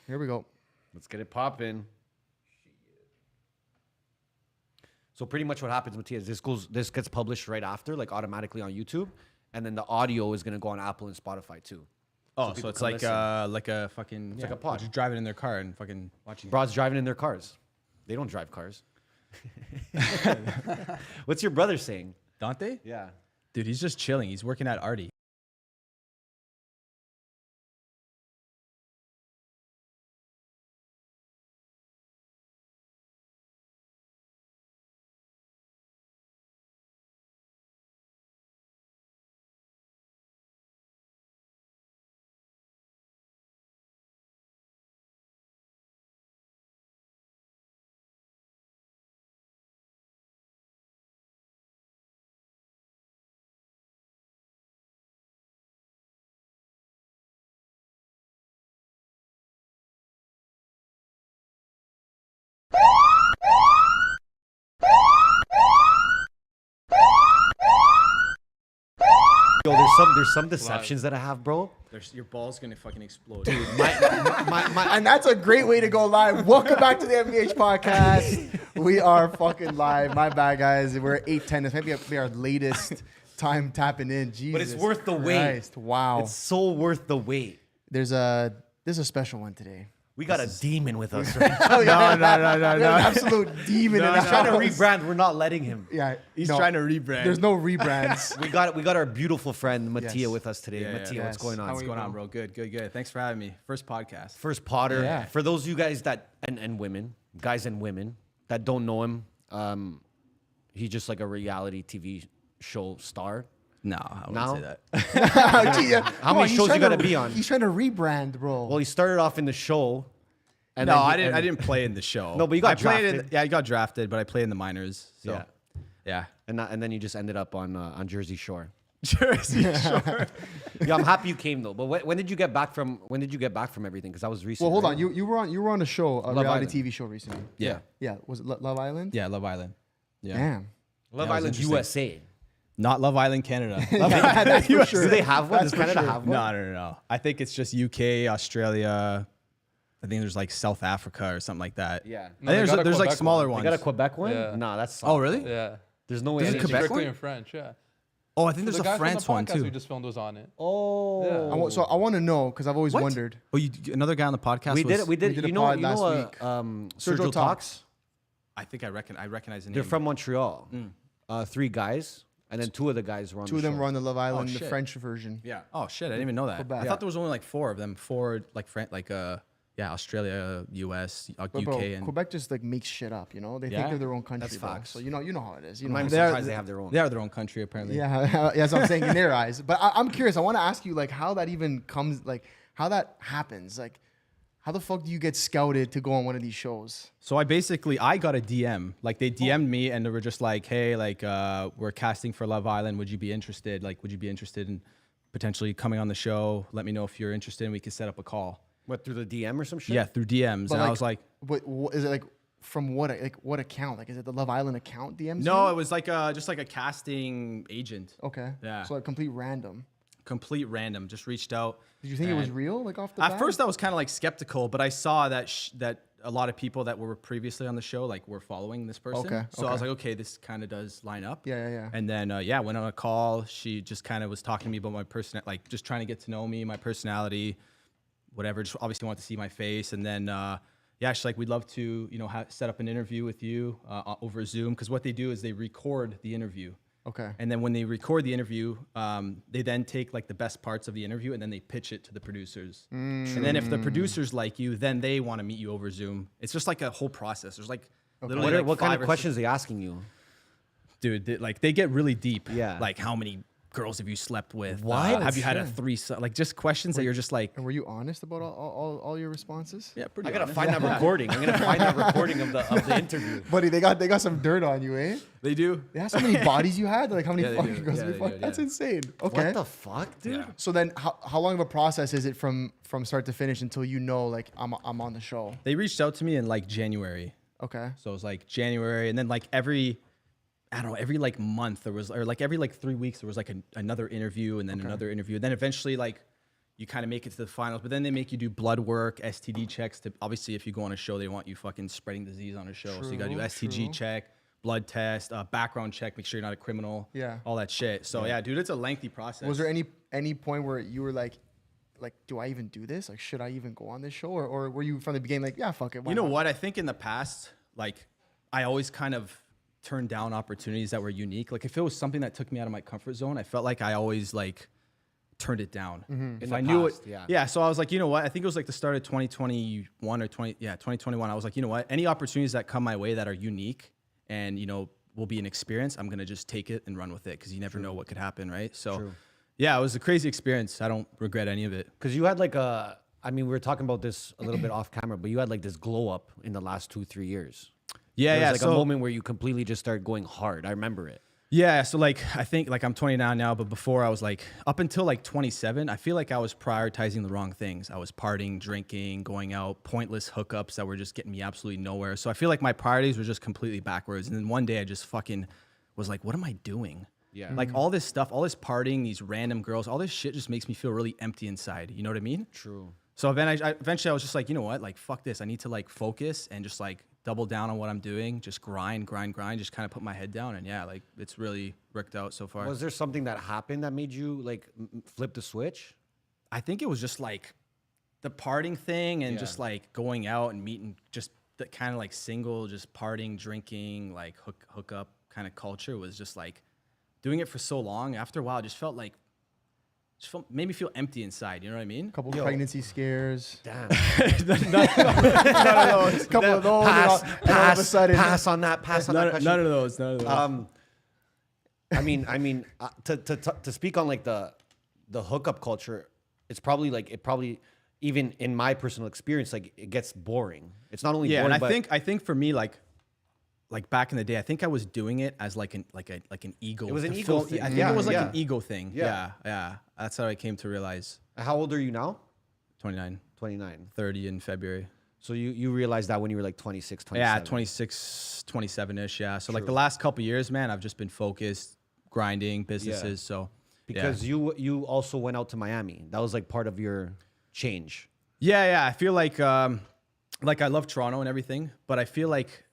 Here we go. Let's get it popping. So pretty much what happens, Matia, is this gets published right after, like automatically on YouTube, and then the audio is gonna go on Apple and Spotify too. Oh, so it's like a fucking like a pod. Just driving in their car and fucking watching. Broads driving in their cars. They don't drive cars. What's your brother saying? Dante? Yeah. Dude, he's just chilling. He's working at Artie. Yo, there's some deceptions that I have, bro. Your ball's gonna fucking explode. Dude, And that's a great way to go live. Welcome back to the MBH podcast. We are fucking live. My bad, guys. We're at 8:10. This might be our latest time tapping in. Jesus, but it's worth the wait. Christ. Wow. It's so worth the wait. There's a special one today. We got a demon with us right now. Oh, yeah. No. An absolute demon. No, in no. the Trying to house. rebrand. We're not letting him. Yeah, He's no, trying to rebrand. There's no rebrands. We got our beautiful friend Matia Yes. with us today. Yeah, Matia, yeah. what's going on? What's going on, bro? Good. Thanks for having me. First podcast. First Potter. Yeah. For those of you guys that and women, guys and women that don't know him, he's just like a reality TV show star. No, I wouldn't Now? say that. How many shows you gotta be on? He's trying to rebrand, bro. Well, he started off in the show. And No, then I didn't. I didn't play in the show. No, but you got I played drafted. I got drafted, but I played in the minors. So, Yeah. yeah. And then you just ended up on Jersey Shore. Jersey Shore. Yeah, I'm happy you came though. But when did you get back from everything? Because that was recent. Well, hold right? on. You were on a show, a Love reality Island. TV show recently. Yeah. Yeah. Was it Love Island? Yeah. Love Island. Yeah. Damn. Love Yeah, it was Island interesting. USA. Not Love Island Canada. That's for sure. Do they have one? That's Does for Canada sure. have one? No. I think it's just UK, Australia. I think there's like South Africa or something like that. Yeah. I think there's like smaller You ones. got a Quebec one? Yeah. Nah, that's Oh, really? Yeah. There's no way. There's a any- Quebec Strictly one? in French, yeah. Oh, I think there's The guy a France from one the podcast too. we just filmed was on it. Oh. Yeah. So I want to know because I've always What? wondered. Oh, another guy on the podcast. We was, did. We did. did a You know. pod You know. last week. Sergio Talks. I think I recognize the name. They're from Montreal. 3 guys, and then 2 of the guys were on. Two of them show. were on the Love Island, the shit. French version. Yeah. Oh shit! I didn't even know that. Quebec. I Yeah. thought there was only like 4 of them. 4 Australia, US, But UK, bro, and Quebec just like makes shit up. You know, they think Yeah. they're their own country. That's bro. facts. So you know how it is. You I'm know, not even they're- surprised they have their own. they are their own country apparently. Yeah, that's what I'm saying in their eyes. But I'm curious. I want to ask you like how that even comes, like how that happens. Like how the fuck do you get scouted to go on one of these shows? So I got a DM. Like they DM'd me and they were just like, hey, like we're casting for Love Island. Would you be interested? Like, would you be interested in potentially coming on the show? Let me know if you're interested and we could set up a call. What, through the DM or some shit? Yeah, through DMs. And I was like, what is it like? From what account? Like, is it the Love Island account DMs? no, you? it was like just like a casting agent. Okay. Yeah. So like complete random. Complete random. Just reached out. Did you think it was and- real? Like off the At bat? first, I was kind of like skeptical, but I saw that that a lot of people that were previously on the show like were following this person. Okay, So I was okay. like, okay, this kind of does line up. Yeah. And then went on a call. She just kind of was talking to me about my person, like just trying to get to know me, my personality, whatever. Just obviously wanted to see my face. And then she's like, we'd love to set up an interview with you over Zoom, because what they do is they record the interview. Okay. And then when they record the interview, they then take like the best parts of the interview and then they pitch it to the producers. And then if the producers like you, then they want to meet you over Zoom. It's just like a whole process. There's like literally like What kind 5 of or questions are they asking you? 6 dude, they get really deep. Yeah. Like how many girls have you slept with? What? Have you had a Shit. threesome? Like just questions that you're just like, And were you honest about all your responses? yeah, pretty I gotta honest. find that recording. I'm gonna find that recording of the interview. Buddy, they got some dirt on you, eh? They do. They asked how many bodies you had, like how many Yeah, they fucking do. girls Yeah, you they fucked. do, That's yeah. insane. Okay. What the fuck, dude? Yeah. So then, how long of a process is it from start to finish until you know like I'm on the show? They reached out to me in like January. Okay. So it was like January, and then like every like month there was, or like every like 3 weeks there was like another interview, and then another interview. And then eventually like, you kind of make it to the finals, but then they make you do blood work, STD checks. To obviously, if you go on a show, they want you fucking spreading disease on a show. So you got to do STG check, blood test, background check, make sure you're not a criminal. Yeah. All that shit. So yeah, dude, it's a lengthy process. Was there any point where you were like, do I even do this? Like, should I even go on this show? Or were you from the beginning like, yeah, fuck it? You know what? I think in the past, like, I always kind of turned down opportunities that were unique. Like, if it was something that took me out of my comfort zone, I felt like I always like turned it down. If I knew it, yeah. So I was like, you know what? I think it was like the start of 2021 or 2021. I was like, you know what? Any opportunities that come my way that are unique and, you know, will be an experience, I'm going to just take it and run with it because you never know what could happen, right? So, yeah, it was a crazy experience. I don't regret any of it. Because you had like we were talking about this a little bit off camera, but you had like this glow up in the last 2-3 years. Yeah, There was like a moment where you completely just started going hard. I remember it. Yeah, so like I think like I'm 29 now, but before I was like up until like 27, I feel like I was prioritizing the wrong things. I was partying, drinking, going out, pointless hookups that were just getting me absolutely nowhere. So I feel like my priorities were just completely backwards. And then one day I just fucking was like, what am I doing? Yeah. Like all this stuff, all this partying, these random girls, all this shit just makes me feel really empty inside. You know what I mean? True. So then eventually I was just like, you know what? Like, fuck this. I need to like focus and just like double down on what I'm doing. Just grind, just kind of put my head down. And yeah, like it's really worked out so far. Was there something that happened that made you like flip the switch? I think it was just like the partying thing and just like going out and meeting, just the kind of like single, just partying, drinking, like hook up kind of culture was just like doing it for so long. After a while, it just felt like, made me feel empty inside. You know what I mean? A couple pregnancy scares. Damn. None of those. Couple of those. And all of a sudden, pass on that question. None of those. I mean, to speak on like the hookup culture, it's probably even in my personal experience, like it gets boring. It's not only boring, and but I think for me, like back in the day, I think I was doing it as like an ego. It was an ego thing. I think it was like an ego thing. Yeah. That's how I came to realize. How old are you now? 29. 29. 30 in February. So you realized that when you were like 26, 27. Yeah, 26, 27-ish, yeah. So like the last couple years, man, I've just been focused, grinding, businesses, so. Because you also went out to Miami. That was like part of your change. Yeah. I feel like I love Toronto and everything, but I feel like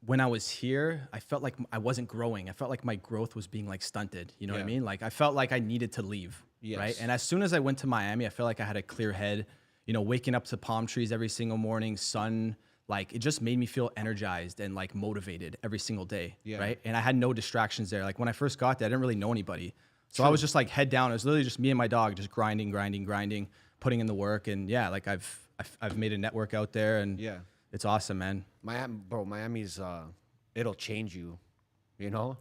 when I was here, I felt like I wasn't growing. I felt like my growth was being like stunted. You know what I mean? Like I felt like I needed to leave, right? And as soon as I went to Miami, I felt like I had a clear head, you know, waking up to palm trees every single morning, sun, like it just made me feel energized and like motivated every single day, right? And I had no distractions there. Like when I first got there, I didn't really know anybody. So I was just like head down. It was literally just me and my dog just grinding, putting in the work. And yeah, like I've made a network out there and it's awesome, man. Miami's it'll change you, you know?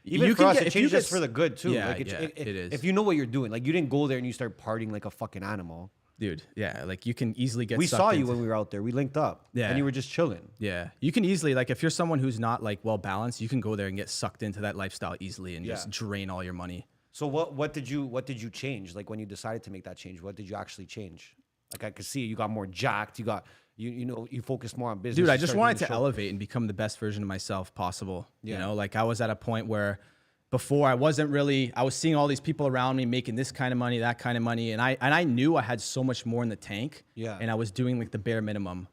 Even you for us, it changes us for the good too. Yeah, like it is. If you know what you're doing, like you didn't go there and you start partying like a fucking animal. Dude, yeah, like you can easily get We sucked saw you into, when we were out there. We linked up. Yeah. And you were just chilling. Yeah. You can easily, like if you're someone who's not like well balanced, you can go there and get sucked into that lifestyle easily and just drain all your money. So what did you change? Like when you decided to make that change, what did you actually change? Like I could see you got more jacked, you focused more on business. Dude, I just wanted to elevate and become the best version of myself possible. You know, like I was at a point where before I was seeing all these people around me making this kind of money, that kind of money. And I knew I had so much more in the tank. Yeah. And I was doing like the bare minimum.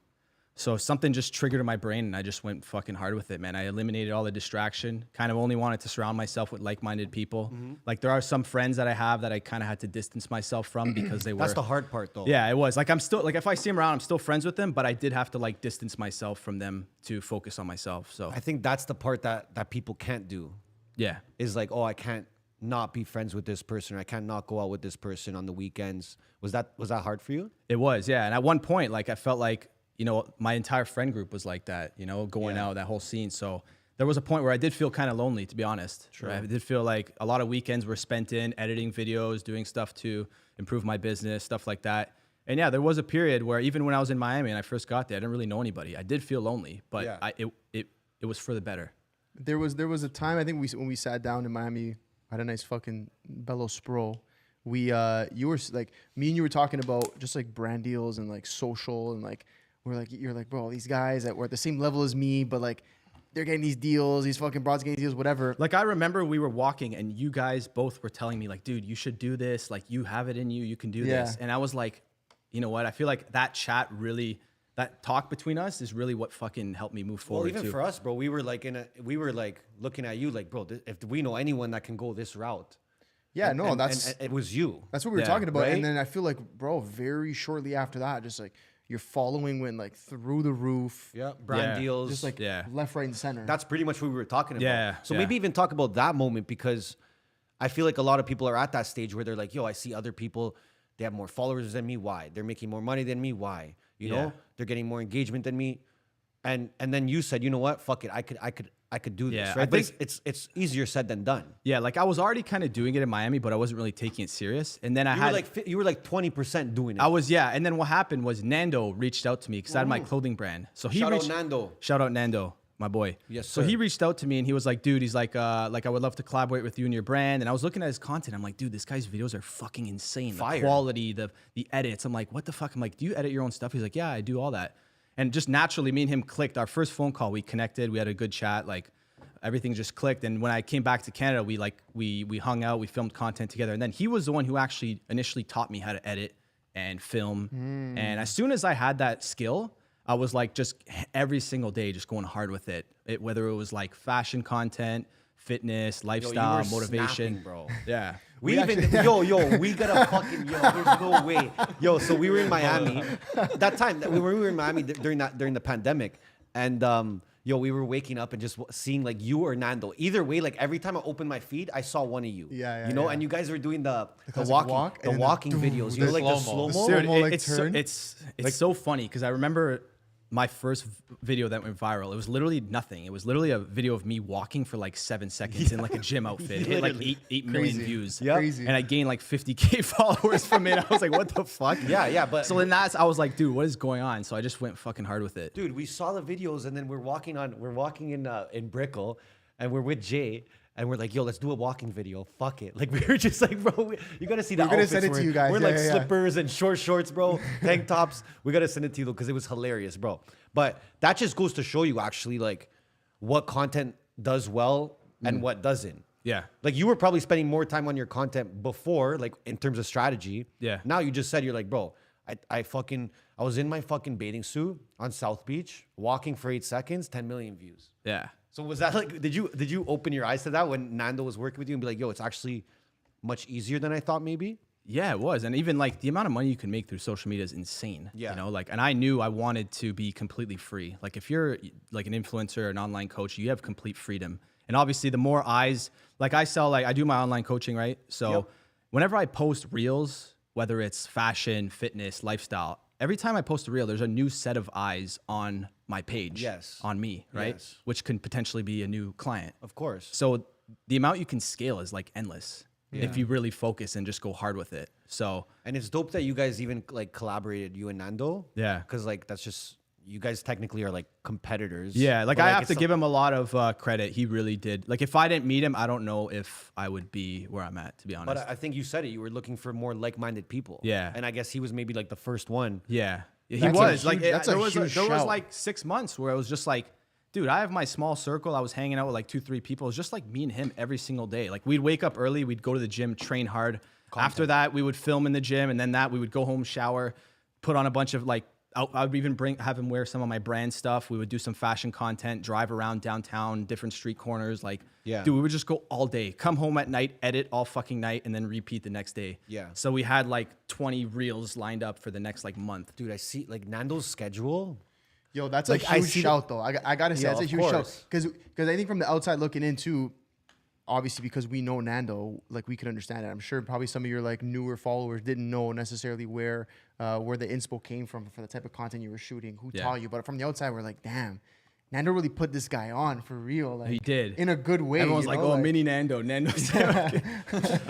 So something just triggered in my brain and I just went fucking hard with it, man. I eliminated all the distraction, kind of only wanted to surround myself with like-minded people. Like there are some friends that I have that I kind of had to distance myself from because they were. That's the hard part though. Yeah, it was. Like I'm still, like if I see them around, I'm still friends with them, but I did have to like distance myself from them to focus on myself. So I think that's the part that people can't do. Yeah. Is like, oh, I can't not be friends with this person. Or I can't not go out with this person on the weekends. Was that hard for you? It was, yeah. And at one point, like I felt like, you know, my entire friend group was like that, you know, going out, that whole scene. So there was a point where I did feel kind of lonely, to be honest. Sure. Right? I did feel like a lot of weekends were spent in editing videos, doing stuff to improve my business, stuff like that. And yeah, there was a period where even when I was in Miami and I first got there, I didn't really know anybody. I did feel lonely, but it was for the better. There was a time, I think when we sat down in Miami, had a nice fucking Bello Spro. You were like, me and you were talking about just like brand deals and like social and like, you're like, bro, these guys that were at the same level as me, but like they're getting these deals, these fucking broads getting deals, whatever. Like, I remember we were walking and you guys both were telling me like, dude, you should do this. Like, you have it in you. You can do this. And I was like, you know what? I feel like that chat really, that talk between us is really what fucking helped me move forward. Well, even for us, bro, we were like looking at you like, bro, if we know anyone that can go this route. Yeah, and, no, and that's it was you. That's what we were Yeah, talking about. right? And then I feel like, bro, very shortly after that, just like your following went like through the roof. Yeah, brand Yeah. deals. Just like Yeah. left, right, and center. That's pretty much what we were talking about. Yeah, So yeah. maybe even talk about that moment, because I feel like a lot of people are at that stage where they're like, yo, I see other people, they have more followers than me. Why? They're making more money than me. Why? You Yeah. know, they're getting more engagement than me. And then you said, you know what? Fuck it. I could do Yeah, this, I right? But think- it's easier said than done. Yeah, like I was already kind of doing it in Miami, but I wasn't really taking it serious. And then You were like 20% doing it. I was, yeah. And then what happened was Nando reached out to me because I had my clothing brand. So he Shout out reached, Nando. Shout out Nando, my boy. Yes, So sir. he reached out to me and he was like, dude, he's like I would love to collaborate with you and your brand. And I was looking at his content. I'm like, dude, this guy's videos are fucking insane. Fire. The quality, the edits. I'm like, what the fuck? I'm like, do you edit your own stuff? He's like, yeah, I do all that. And just naturally, me and him clicked. Our first phone call, we connected. We had a good chat. Like, everything just clicked. And when I came back to Canada, we hung out, we filmed content together. And then he was the one who actually initially taught me how to edit and film. And as soon as I had that skill, I was like just every single day just going hard with it. Whether it was like fashion content, fitness, lifestyle, were motivation, snapping, bro. Yeah. We we gotta fucking, there's no way. So we were in Miami that time. We were in Miami during the pandemic, and we were waking up and just seeing like you or Nando. Either way, like every time I opened my feed, I saw one of you. Yeah, you know, yeah. and you guys were doing the classic walking, walk, the and then walking videos. You know, like the slow-mo. slow mo. Dude, Dude, like turn. it's so funny because I remember my first video that went viral. It was literally nothing. It was literally a video of me walking for like 7 seconds in like a gym outfit. It hit like Literally. 8 million Crazy. views. Yep. Crazy. And I gained like 50K followers from it. I was like, what the fuck? Yeah, but So then I was like, dude, what is going on? So I just went fucking hard with it. dude, we saw the videos, and then we're walking in Brickell, and we're with Jay. And we're like, yo, let's do a walking video. Fuck it. Like, we were just like, bro, you gotta see the We're gonna outfits. send it to you guys. We're Yeah, like yeah, yeah. slippers and short shorts, bro. Tank tops. We gotta send it to you, though, because it was hilarious, bro. But that just goes to show you, actually, like, what content does well and what doesn't. Yeah. Like, you were probably spending more time on your content before, like, in terms of strategy. Yeah. Now you just said, you're like, bro, I was in my fucking bathing suit on South Beach, walking for 8 seconds, 10 million views. Yeah. So was that like, did you open your eyes to that when Nando was working with you and be like, yo, it's actually much easier than I thought maybe? Yeah, it was. And even like the amount of money you can make through social media is insane. Yeah. You know, like, and I knew I wanted to be completely free. Like, if you're like an influencer, an online coach, you have complete freedom. And obviously the more eyes, like I do my online coaching, right? So Yep. whenever I post reels, whether it's fashion, fitness, lifestyle, every time I post a reel, there's a new set of eyes on my page. Yes. On me, right? Yes. Which can potentially be a new client. Of course. So the amount you can scale is like endless if you really focus and just go hard with it. So And it's dope that you guys even like collaborated, you and Nando. Yeah. Because like that's just, you guys technically are like competitors. yeah, like But, I have it's to some- give him a lot of credit. He really did. Like, if I didn't meet him, I don't know if I would be where I'm at, to be honest. But I think you said it. You were looking for more like-minded people. Yeah. And I guess he was maybe like the first one. Yeah, he That's a was like huge- that's a there was huge there was shout. like 6 months where it was just like, dude, I have my small circle. I was hanging out with like 2-3 people. It was just like me and him every single day. Like, we'd wake up early, we'd go to the gym, train hard. After that, we would film in the gym, and then we would go home, shower, put on a bunch of like. I would even have him wear some of my brand stuff. We would do some fashion content, drive around downtown, different street corners. Like, Yeah. dude, we would just go all day, come home at night, edit all fucking night, and then repeat the next day. Yeah. So we had like 20 reels lined up for the next like month. Dude, I see like Nando's schedule. Yo, that's Like, a I huge see the- shout, though. I gotta say, Yeah, that's a of huge shout. course. Because I think from the outside looking in, too, obviously because we know Nando, like, we could understand it. I'm sure probably some of your like newer followers didn't know necessarily where the inspo came from for the type of content you were shooting, who Yeah. taught you. But from the outside, we're like, damn, Nando really put this guy on for real. Like, He did. in a good way. Everyone's you like, know? "Oh, mini Nando, Nando's." I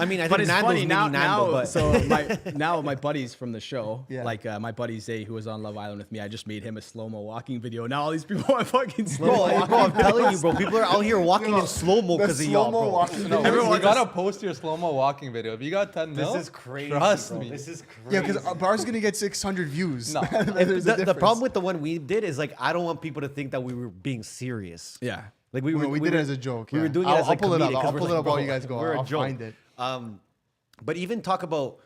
mean, I But think it's Nando's funny mini now. Nando, but So my buddies from the show, Yeah. like my buddy Zay, who was on Love Island with me, I just made him a slow mo walking video. Now all these people want fucking slow bro, mo. hey, bro, I'm telling you, bro, people are out here walking in slow-mo The because of y'all, slow-mo bro. walking No, video. you gotta post your slow-mo walking video. If you got 10 mil, This is crazy. Trust bro. me. This is crazy. Yeah, because ours gonna get 600 views. No. There's a the difference. problem with the one we did is like I don't want people to think that we were being serious. Yeah. Like We did it as a joke. We yeah. were doing it I'll as like pull it up. comedic, 'cause I'll we're pull it like, up while bro, you guys go. we're a I'll joke. find it. But even talk about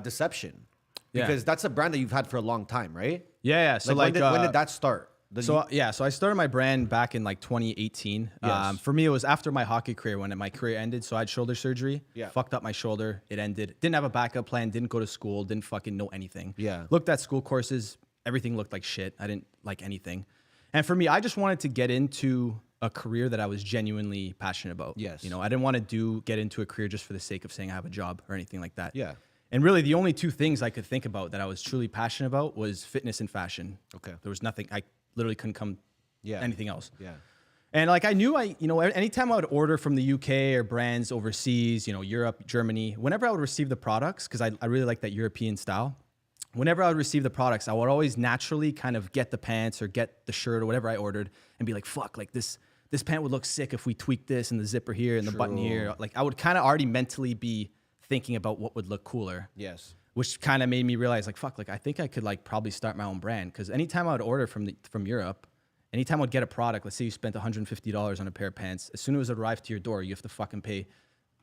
deception, Yeah. because that's a brand that you've had for a long time, right? Yeah. So Like, like, when did that start? So I started my brand back in like 2018. Yes. For me, it was after my hockey career when my career ended. So I had shoulder surgery. Yeah. Fucked up my shoulder. It ended. Didn't have a backup plan. Didn't go to school. Didn't fucking know anything. Yeah. Looked at school courses. Everything looked like shit. I didn't like anything. And for me, I just wanted to get into a career that I was genuinely passionate about. Yes. You know, I didn't want to get into a career just for the sake of saying I have a job or anything like that. Yeah. And really, the only two things I could think about that I was truly passionate about was fitness and fashion. Okay. There was nothing. I literally couldn't come anything else. Yeah. And like I knew anytime I would order from the UK or brands overseas, Europe, Germany, whenever I would receive the products, because I really like that European style, whenever I would receive the products, I would always naturally kind of get the pants or get the shirt or whatever I ordered and be like, fuck, like this pant would look sick if we tweaked this and the zipper here and the button here. Like I would kind of already mentally be thinking about what would look cooler. Yes. Which kind of made me realize like, fuck, like I think I could like probably start my own brand. Because anytime I would order from Europe, anytime I'd get a product, let's say you spent $150 on a pair of pants, as soon as it arrived to your door, you have to fucking pay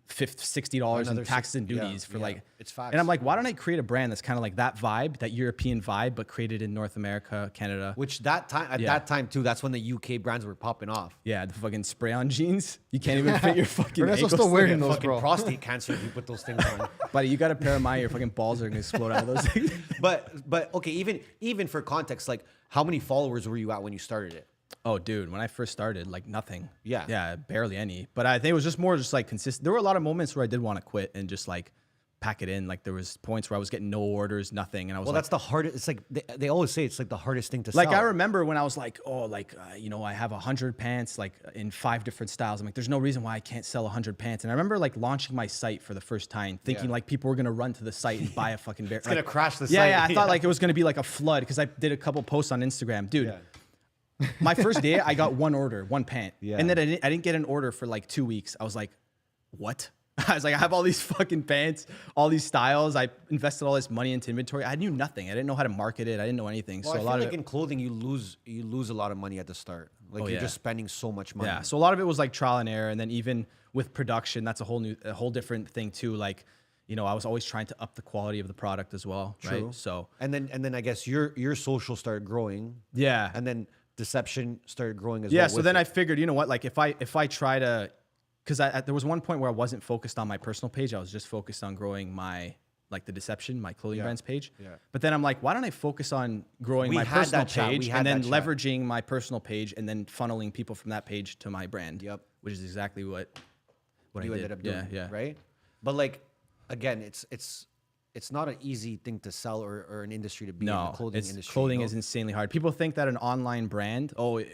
$60 in taxes and duties for like, it's facts. and I'm like, why don't I create a brand that's kind of like that vibe, that European vibe, but created in North America, Canada. Which that time too, that's when the UK brands were popping off. Yeah, the fucking spray-on jeans. You can't even fit your fucking Ernesto's ankles. still wearing those, Fucking bro. prostate cancer if you put those things on. Buddy, you got a pair of mine, your fucking balls are gonna explode out of those things. But okay, even for context, like how many followers were you at when you started it? Oh, dude, when I first started, like nothing. Yeah. Yeah, barely any. But I think it was just more just like consistent. There were a lot of moments where I did want to quit and just like pack it in. Like there was points where I was getting no orders, nothing. And I was Well, like, that's the hardest. It's like they always say it's like the hardest thing to like sell. I remember when I was like, I have 100 pants like in 5 different styles. I'm like, there's no reason why I can't sell 100 pants. And I remember like launching my site for the first time, thinking like people were gonna run to the site and buy a fucking bear. It's gonna crash the Yeah, site. yeah. I thought like it was gonna be like a flood because I did a couple posts on Instagram, dude. Yeah. My first day, I got one order, one pant. Yeah. And then I didn't get an order for like 2 weeks. I was like, what? I was like, I have all these fucking pants, all these styles. I invested all this money into inventory. I knew nothing. I didn't know how to market it. I didn't know anything. Well, So I a feel lot like of it, in clothing you lose a lot of money at the start. Like Oh, you're yeah. just spending so much money. yeah. So a lot of it was like trial and error. And then even with production, that's a whole different thing too. Like, I was always trying to up the quality of the product as well. True. Right. So And then I guess your social started growing. yeah. And then deception started growing as well. Yeah, so with then it. I figured, you know what, like if I try to, because there was one point where I wasn't focused on my personal page, I was just focused on growing my the deception, my clothing brands page. Yeah. But then I'm like, why don't I focus on growing We my had personal that chat, we page had and then that chat. leveraging my personal page and then funneling people from that page to my brand. Yep. Which is exactly what you I did. ended up doing. Yeah, yeah. Right. But like, again, it's not an easy thing to sell or an industry to be in the No, clothing industry. clothing you know? is insanely hard. People think that an online brand,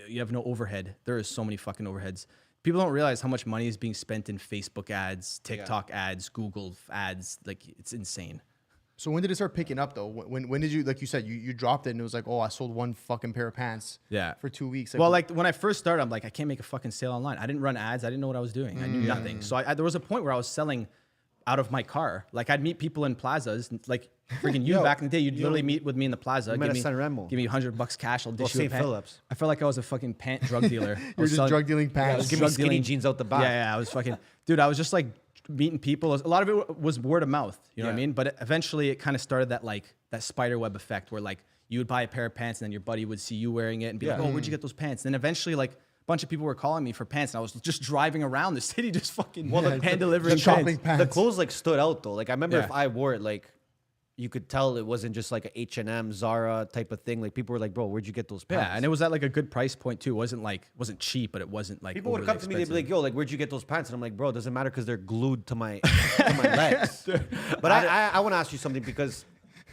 you have no overhead. There is so many fucking overheads. People don't realize how much money is being spent in Facebook ads, TikTok ads, Google ads. Like it's insane. So when did it start picking up though? When did you, like you said, you dropped it and it was like, oh, I sold one fucking pair of pants. Yeah. For 2 weeks. Well, like when I first started, I'm like, I can't make a fucking sale online. I didn't run ads. I didn't know what I was doing. I knew nothing. So there was a point where I was selling out of my car. Like I'd meet people in plazas, like freaking you back in the day. You'd literally meet with me in the plaza. met at San Remo. Give me $100 cash. I'll dish you a St. pant. Phillips. I felt like I was a fucking pant drug dealer. You're just drug dealing pants. Give me skinny jeans out the back. Yeah, I was fucking, dude, I was just like meeting people. A lot of it was word of mouth, you know what I Yeah. mean? But eventually it kind of started that spider web effect where like you would buy a pair of pants and then your buddy would see you wearing it and be like, Yeah. oh, where'd you get those pants? And then eventually like a bunch of people were calling me for pants and I was just driving around the city just fucking hand delivering just shopping pants. pants. The clothes like stood out though. Like I remember Yeah. if I wore it, like you could tell it wasn't just like a H&M, Zara type of thing. Like people were like, bro, where'd you get those pants? Yeah, and it was at like a good price point too. It wasn't cheap, but it wasn't like People would overly come to me, they'd be expensive. like, yo, like, where'd you get those pants? And I'm like, bro, it doesn't matter because they're glued to my legs. But I want to ask you something because,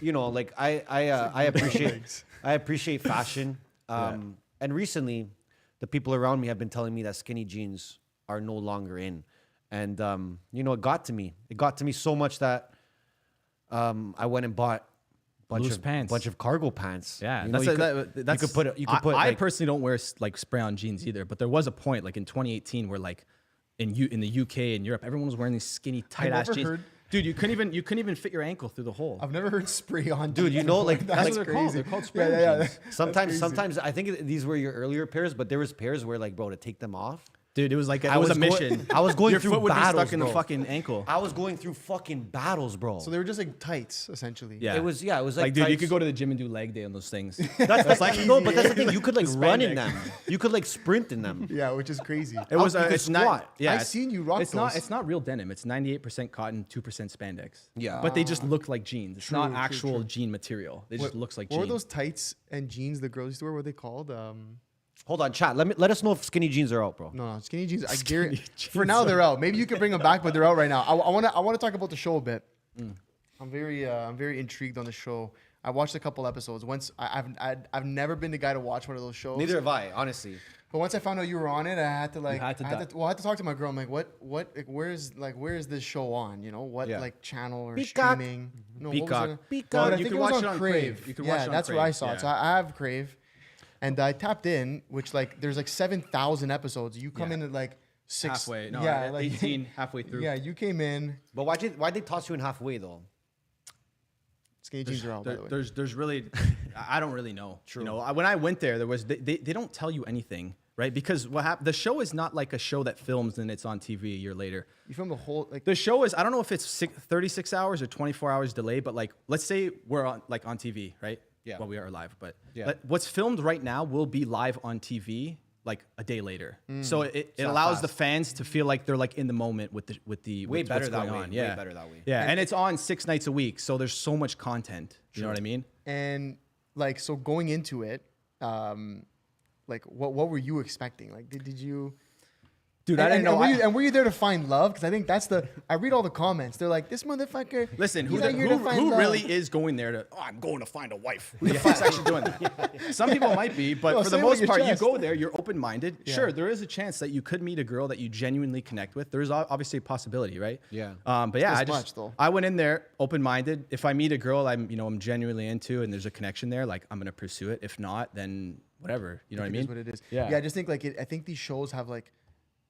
like I appreciate fashion. And recently, the people around me have been telling me that skinny jeans are no longer in. And, it got to me. It got to me so much that I went and bought Loose pants. bunch of cargo pants. Yeah, You know, you could put I like, personally don't wear like spray-on jeans either, but there was a point like in 2018 where like in the UK and Europe, everyone was wearing these skinny tight ass never jeans. heard- Dude, you couldn't even fit your ankle through the hole. I've never heard spray on. Dude, you jeans know, before. like, That's like what they're called. They're called spray jeans. sometimes I think these were your earlier pairs, but there was pairs where like, bro, to take them off. Dude, it was like I it was a was going- mission. I was going Your through foot would be battles, stuck in the bro. fucking ankle. I was going through fucking battles, bro. So they were just like tights, essentially. Yeah, It was like like dude, you tights. could go to the gym and do leg day on those things. That's like no, but that's the thing. You could like The run in spandex. them. You could like sprint in them. Yeah, which is crazy. It was you could it's not. squat. Yeah, I it's- seen you rock It's not. those. It's not real denim. It's 98% cotton, 2% spandex. Yeah. but they just look like jeans. It's not True, actual jean material. It just looks like What jeans. were those tights and jeans the girls used to wear? What were they called? Hold on, chat. Let us know if skinny jeans are out, bro. No, skinny jeans. I Skinny guarantee. For jeans now, they're out. Maybe you can bring them back, but they're out right now. I want to talk about the show a bit. Mm. I'm very intrigued on the show. I watched a couple episodes. I've never been the guy to watch one of those shows. Neither have I, honestly. But once I found out you were on it, I had to like. had to I had to talk to my girl. I'm like, what? Like, where is this show on? You know, what Yeah. like channel or Peacock. streaming? No, Peacock. What was it? Peacock. No, but I You think can it was watch on it on Crave. Crave. You can yeah, watch it on that's where I Crave, saw it. So yeah. I have Crave, and I tapped in, which like there's like 7,000 episodes. You come Yeah. in at like six. halfway. No, yeah, at like 18, halfway through. Yeah, you came in. But why'd they toss you in halfway though? Skinny jeans are out, by the way. There's really, I don't really know. True. You know, when I went there, they don't tell you anything, right? Because what happened, the show is not like a show that films and it's on TV a year later. You filmed the whole like. The show is, I don't know if it's 36 hours or 24 hours delay, but like, let's say we're on TV, right? Yeah. Well, we are live, but Yeah. what's filmed right now will be live on TV like a day later. So it not allows fast. the fans to feel like they're like in the moment with Way with better what's that going way. on. Way Yeah. better that way. Yeah, and it's on 6 nights a week, so there's so much content. You know what I mean? And like so going into it, like what were you expecting? Like did you? Dude, And, I didn't know. and were you there to find love? Because I think that's the. I read all the comments. They're like, this motherfucker. Listen, he's who, out here to find who love." really is going there to, oh, I'm going to find a wife? Who the fuck's actually doing that? Some people might be, but No, for say the it with most your part, chest. you go there, you're open-minded. Yeah. Sure, there is a chance that you could meet a girl that you genuinely connect with. There's obviously a possibility, right? Yeah. But yeah, As much, though. I went in there open-minded. If I meet a girl I'm genuinely into and there's a connection there, like I'm going to pursue it. If not, then whatever. You know what I It mean? is what it is. Yeah. Yeah. I just think like I think these shows have like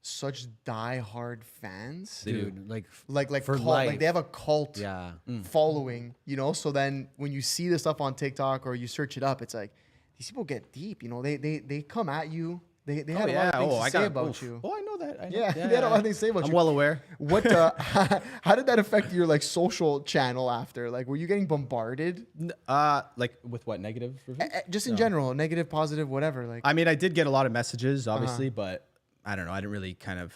such die-hard fans. Dude, like Like for cult, life. like they have a cult Yeah. following, you know. So then when you see this stuff on TikTok or you search it up, it's like these people get deep, you know. They come at you. They had a lot of things to say about oof. you. Oh, I know that. I know. Yeah, they had a lot of things to say about I'm you. well aware. What? How did that affect your like social channel after? Like, were you getting bombarded? Like with what, negative reviews? Just in general, negative, positive, whatever. Like, I mean, I did get a lot of messages, obviously, Uh-huh. but I don't know. I didn't really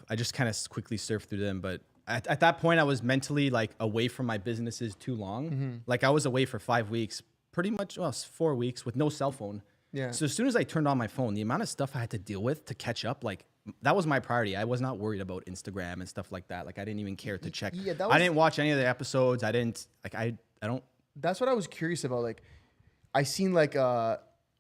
I just kind of quickly surfed through them. But at that point, I was mentally like away from my businesses too long. Mm-hmm. Like I was away for 5 weeks, pretty much, well, 4 weeks with no cell phone. Yeah. So as soon as I turned on my phone, the amount of stuff I had to deal with to catch up, like that was my priority. I was not worried about Instagram and stuff like that. Like I didn't even care to check. Yeah, that I was- didn't watch any of the episodes. I didn't like. I don't. that's what I was curious about. Like, I seen like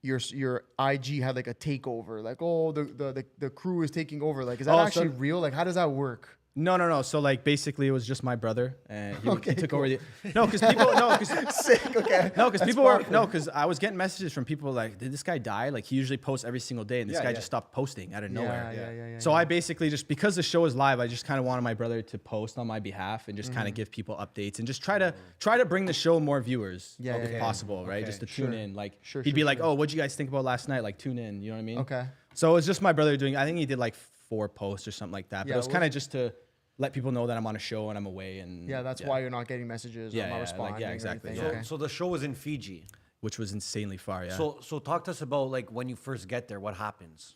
your IG had like a takeover. Like, oh, the crew is taking over. Like, is that Oh, actually so- real? Like, how does that work? No. So like basically, it was just my brother, and he Okay, took cool. over the. No, because people. No, because Sick. Okay. No, because That's people were powerful. because I was getting messages from people like, "Did this guy die?" Like he usually posts every single day, and this Yeah, guy yeah. just stopped posting out of nowhere. Yeah. So I basically just because the show is live, I just kind of wanted my brother to post on my behalf and just kind Mm-hmm. of give people updates and just try to bring the show more viewers Yeah, if yeah. possible, right? Okay. Just to tune in. Like Sure, he'd sure, be like, sure. "Oh, what'd you guys think about last night?" Like tune in. You know what I mean? Okay. So it was just my brother doing. I think he did like 4 posts or something like that. But Yeah, it was it kind of just to let people know that I'm on a show and I'm away and Yeah, that's why you're not getting messages Yeah, or not yeah, like, responding. yeah, or exactly, anything. yeah. Okay. So the show was in Fiji. which was insanely far. Yeah. So talk to us about like when you first get there, what happens?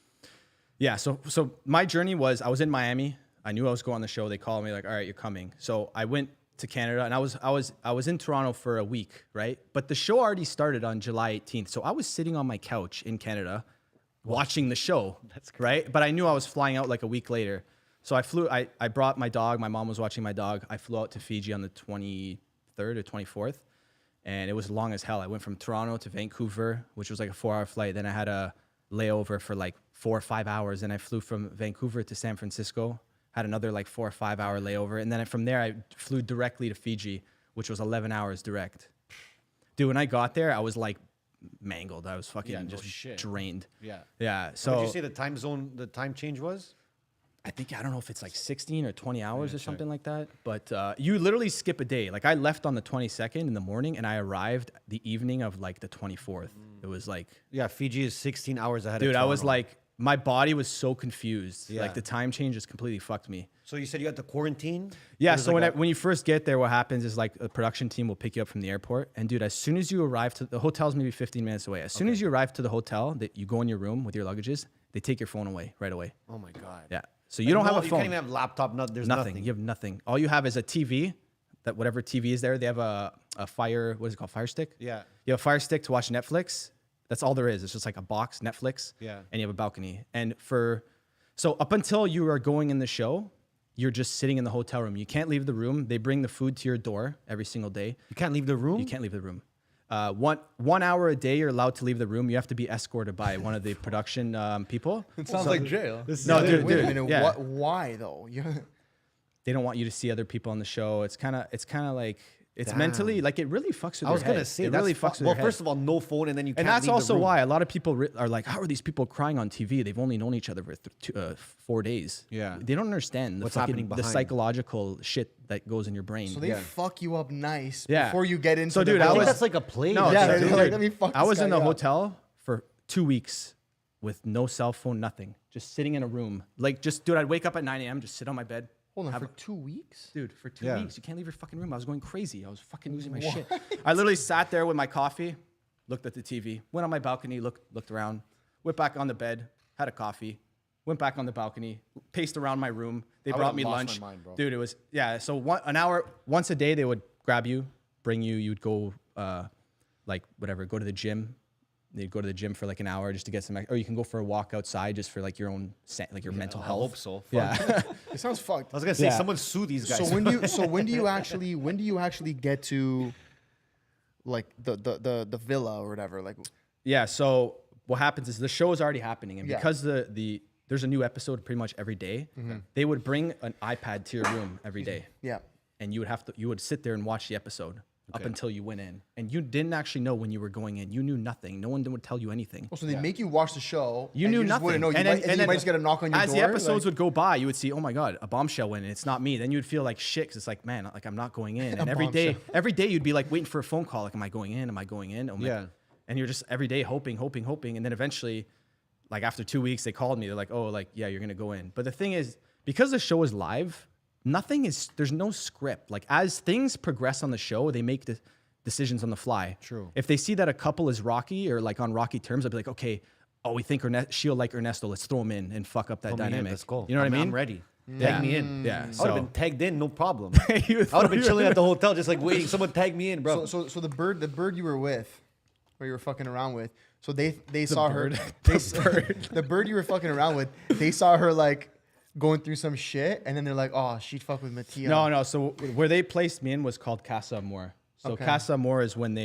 Yeah, so my journey was I was in Miami. I knew I was going on the show. They called me like, "All right, you're coming." So I went to Canada and I was in Toronto for a week, right? But the show already started on July 18th. So I was sitting on my couch in Canada watching the show, right? But I knew I was flying out like a week later. So I brought my dog. My mom was watching my dog. I flew out to Fiji on the 23rd or 24th. And it was long as hell. I went from Toronto to Vancouver, which was like a 4-hour flight. Then I had a layover for like 4 or 5 hours. Then I flew from Vancouver to San Francisco, had another like 4 or 5 hour layover. And then from there, I flew directly to Fiji, which was 11 hours direct. Dude, when I got there, I was like mangled. I was fucking Yeah, no just shit. drained. Yeah. Yeah. What So did you say the time change was? I think, I don't know if it's like 16 or 20 hours or something like that. But you literally skip a day. Like I left on the 22nd in the morning and I arrived the evening of like the 24th. It was like, Yeah, Fiji is 16 hours ahead of dude, I was Toronto. like, my body was so confused. Yeah. Like the time change just completely fucked me. So you said you had to quarantine? Yeah, There's so like when you first get there, what happens is like a production team will pick you up from the airport. And dude, as soon as you arrive to the hotel's maybe 15 minutes away. As soon as you arrive to the hotel, that you go in your room with your luggages, they take your phone away right away. Oh my God. Yeah. So you don't have a You phone. can't even have laptop. No, there's nothing. nothing. You have nothing. All you have is a TV. That whatever TV is there, they have a fire. What is it called? Fire stick. Yeah. You have a fire stick to watch Netflix. That's all there is. It's just like a box, Netflix. Yeah. And you have a balcony. And so up until you are going in the show, you're just sitting in the hotel room. You can't leave the room. They bring the food to your door every single day. You can't leave the room? You can't leave the room. 1 hour a day, you're allowed to leave the room. You have to be escorted by one of the production people. It sounds like jail. No, dude, Wait a dude, minute. yeah. Why though? They don't want you to see other people on the show. It's kind of like it's mentally like it really fucks with I was your head. gonna say it that's really fucks with well. your First head. of all, no phone, and then you can't And that's leave also the room. why a lot of people are like, how are these people crying on TV? They've only known each other for 4 days. Yeah. They don't understand What's the happening the behind. psychological shit that goes in your brain. So they fuck you up nice Yeah. before you get into. So, the dude, I I think was- that's like a play. No, Yeah, dude, they're dude, like, let me fuck I this was in guy the up. hotel for 2 weeks with no cell phone, nothing. Just sitting in a room. Like, dude, I'd wake up at 9 a.m., just sit on my bed. Hold on, have for a- 2 weeks? Dude, for 2 Yeah. weeks, you can't leave your fucking room. I was going crazy. I was fucking losing my shit. I literally sat there with my coffee, looked at the TV, went on my balcony, looked around, went back on the bed, had a coffee, went back on the balcony, paced around my room. They brought me lunch. Dude, it was, yeah. So an hour, once a day, they would grab you, bring you, you'd go, like, whatever, go to the gym. They'd go to the gym for like an hour just to get some, or you can go for a walk outside just for like your own, like your mental I health. hope so. Yeah. It sounds fucked. I was gonna say Yeah. someone sue these guys. So when do you actually get to like the villa or whatever? Like Yeah. So what happens is the show is already happening, and Yeah. because there's a new episode pretty much every day, they would bring an iPad to your room every day, yeah. and you would sit there and watch the episode up until you went in, and you didn't actually know when you were going in. You knew nothing. No one would tell you anything. So they make you watch the show. You and knew just nothing. wouldn't know. You And might, then- and you might just get a knock on your as door. the episodes like, would go by, you would see, oh my god, a bombshell went in. It's not me. Then you'd feel like shit, 'cause it's like, man, like I'm not going in. And every day you'd be like waiting for a phone call. Like, am I going in? Am I going in? Yeah. And you're just every day hoping, and then eventually, like after 2 weeks, they called me. They're like, oh, like yeah, you're gonna go in. But the thing is, because the show is live, there's no script. Like as things progress on the show, they make the decisions on the fly. True. If they see that a couple is rocky or like on rocky terms, they'll be like, okay, oh, we think she'll like Ernesto. Let's throw him in and fuck up that Put me in, dynamic. let's go. You know what I mean? I'm ready. Yeah. Tag me in. Yeah. I would So have been tagged in, no problem. You would I would have been throw- chilling at the hotel, just like waiting. Someone tag me in, bro. So the bird you were with, or you were fucking around with, so they saw her. bird. The bird you were fucking around with, they saw her like going through some shit, and then they're like, oh, she'd fuck with Matia. No. So where they placed me in was called Casa Amor. So Okay. Casa Amor is when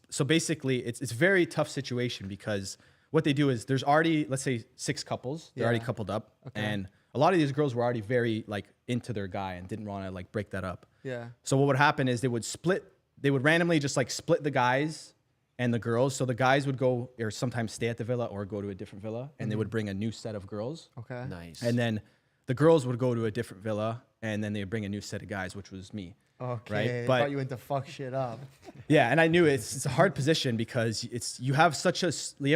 so basically it's a very tough situation because what they do is there's already, let's say 6 couples. They're already Yeah. coupled up. And a lot of these girls were already very like into their guy and didn't want to like break that up. Yeah. So what would happen is they would randomly just like split the guys and the girls. So the guys would go or sometimes stay at the villa or go to a different villa, and they would bring a new set of girls. Okay. Nice. And then the girls would go to a different villa, and then they'd bring a new set of guys, which was me. Okay. Right? I But- thought you went to fuck shit up. Yeah, and I knew it's a hard position because you have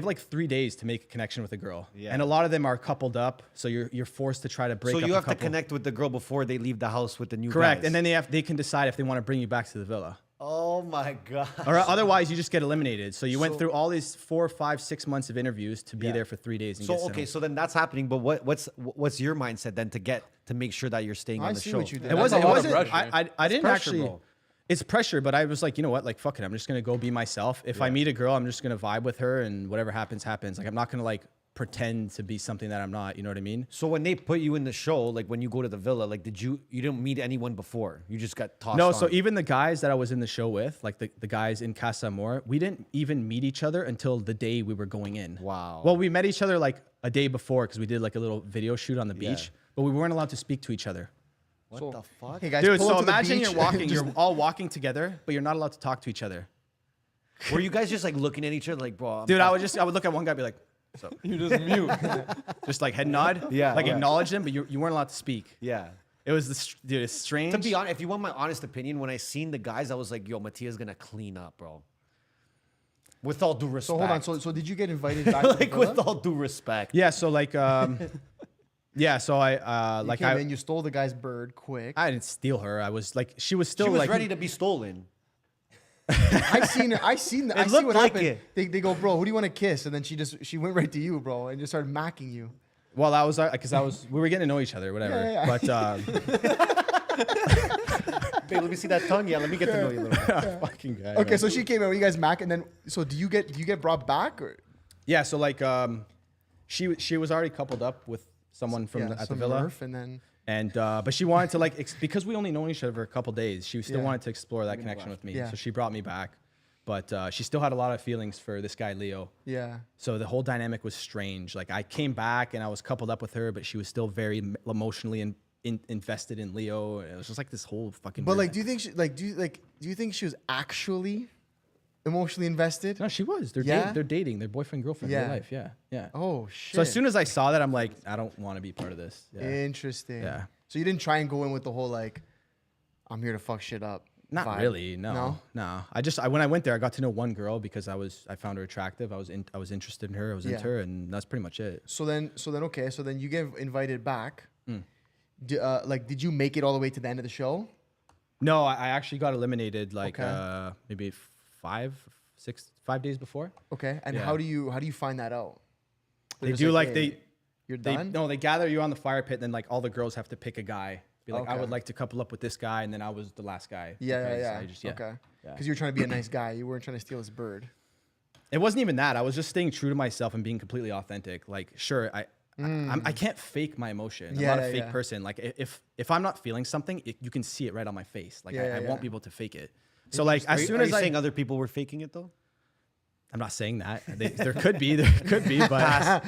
like 3 days to make a connection with a girl, Yeah. and a lot of them are coupled up, so you're forced to try to break So up. you a have to couple. connect with the girl before they leave the house with the new Correct, guys. and then they can decide if they want to bring you back to the villa, Oh my god. or otherwise you just get eliminated. So you went So- through all these 4, 5, 6 months of interviews to be Yeah. there for 3 days. And So get okay, settled. so then that's happening. But what's your mindset then to make sure that you're staying I on the see show? what you did. It That's wasn't. a It lot of wasn't. pressure. I didn't pressure, actually. bro. It's pressure, but I was like, you know what? Like, fuck it. I'm just gonna go be myself. If I meet a girl, I'm just gonna vibe with her, and whatever happens, happens. Like, I'm not gonna like pretend to be something that I'm not. You know what I mean? So when they put you in the show, like when you go to the villa, like you didn't meet anyone before? You just got tossed No. on. So even the guys that I was in the show with, like the guys in Casa Amor, we didn't even meet each other until the day we were going in. Wow. Well, we met each other like a day before because we did like a little video shoot on the beach, Yeah. but we weren't allowed to speak to each other. What the fuck? Hey guys, Dude, pull so up to the imagine beach you're walking, just- you're all walking together, but you're not allowed to talk to each other. Were you guys just like looking at each other like, bro? Dude, I would look at one guy and be like, So You just mute. just like head nod, Yeah, like yeah. acknowledge them, but you weren't allowed to speak. Yeah. It was dude, it's strange. To be honest, if you want my honest opinion, when I seen the guys, I was like, yo, Matia's gonna clean up, bro. With all due respect. So hold on. So did you get invited back? to the like villa? with all due respect. Yeah, so like yeah, so I You like came in, you stole the guy's bird quick. I didn't steal her. I was like she was still She was like ready to be stolen. I seen her. I see looked what like happened. it. They go, bro, who do you want to kiss? And then she went right to you, bro, and just started macking you. well, I was because we were getting to know each other, whatever. Yeah, yeah. But Babe, let me see that tongue. Yeah, let me get to know you a little bit. fucking guy. Okay, man. so she came in, you guys mac, and then so do you get brought back or Yeah, so like she was already coupled up with someone from at the some villa. Murph, and then And but she wanted to like because we only known each other for a couple days. She still Yeah. wanted to explore that connection with me. Yeah. So she brought me back, but she still had a lot of feelings for this guy Leo. yeah. So the whole dynamic was strange. Like I came back and I was coupled up with her, but she was still very emotionally invested in Leo. It was just like this whole fucking. But weird like, do you think do you think she was actually emotionally invested? no, she was. Yeah? They're dating. They're boyfriend girlfriend. Yeah. Real life. Yeah, yeah. Oh shit. So as soon as I saw that, I'm like, I don't want to be part of this. Yeah. Interesting. Yeah. So you didn't try and go in with the whole like, I'm here to fuck shit up. Not vibe? really. No. When I went there, I got to know one girl because I found her attractive. I was interested in her. I was into Yeah. her, and that's pretty much it. So then okay. So then you get invited back. Mm. Did you make it all the way to the end of the show? No, I actually got eliminated like Okay. maybe 5 days before. Okay. And Yeah. how do you find that out? They're They just do like "Hey, you're done. they gather you on the fire pit, and then like all the girls have to pick a guy. Be like, I Okay. would like to couple up with this guy, and then I was the last guy. Yeah, because yeah. I just, yeah. Okay. Yeah. Because you were trying to be a nice guy. You weren't trying to steal his bird. It wasn't even that. I was just staying true to myself and being completely authentic. Like, sure, I can't fake my emotion. I'm Yeah, not a yeah, fake yeah. person. Like, if I'm not feeling something, you can see it right on my face. Like, Yeah, I yeah, won't yeah. be able to fake it. So, like, as soon are as you I saying other people were faking it though? I'm not saying that. There could be, but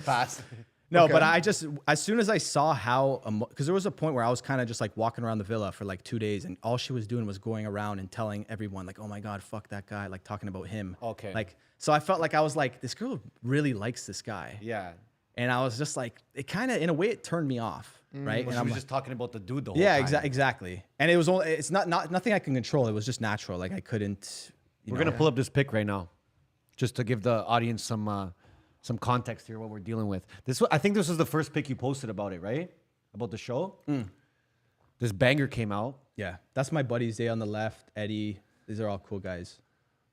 pass. No, Okay. but I just as soon as I saw how because there was a point where I was kind of just like walking around the villa for like 2 days, and all she was doing was going around and telling everyone like, "Oh my God, fuck that guy," like talking about him. Okay. Like, so I felt like I was like, this girl really likes this guy, Yeah. and I was just like, it kind of in a way it turned me off, right? Well, And she I'm was like, just talking about the dude the whole yeah, time. exactly. And it was only it's not nothing I can control. It was just natural. Like I couldn't. We're gonna pull up this pic right now, just to give the audience some context here what we're dealing with. I think this was the first pic you posted about it, right? About the show. This banger came out. Yeah, that's my buddy Zay on the left, Eddie. These are all cool guys.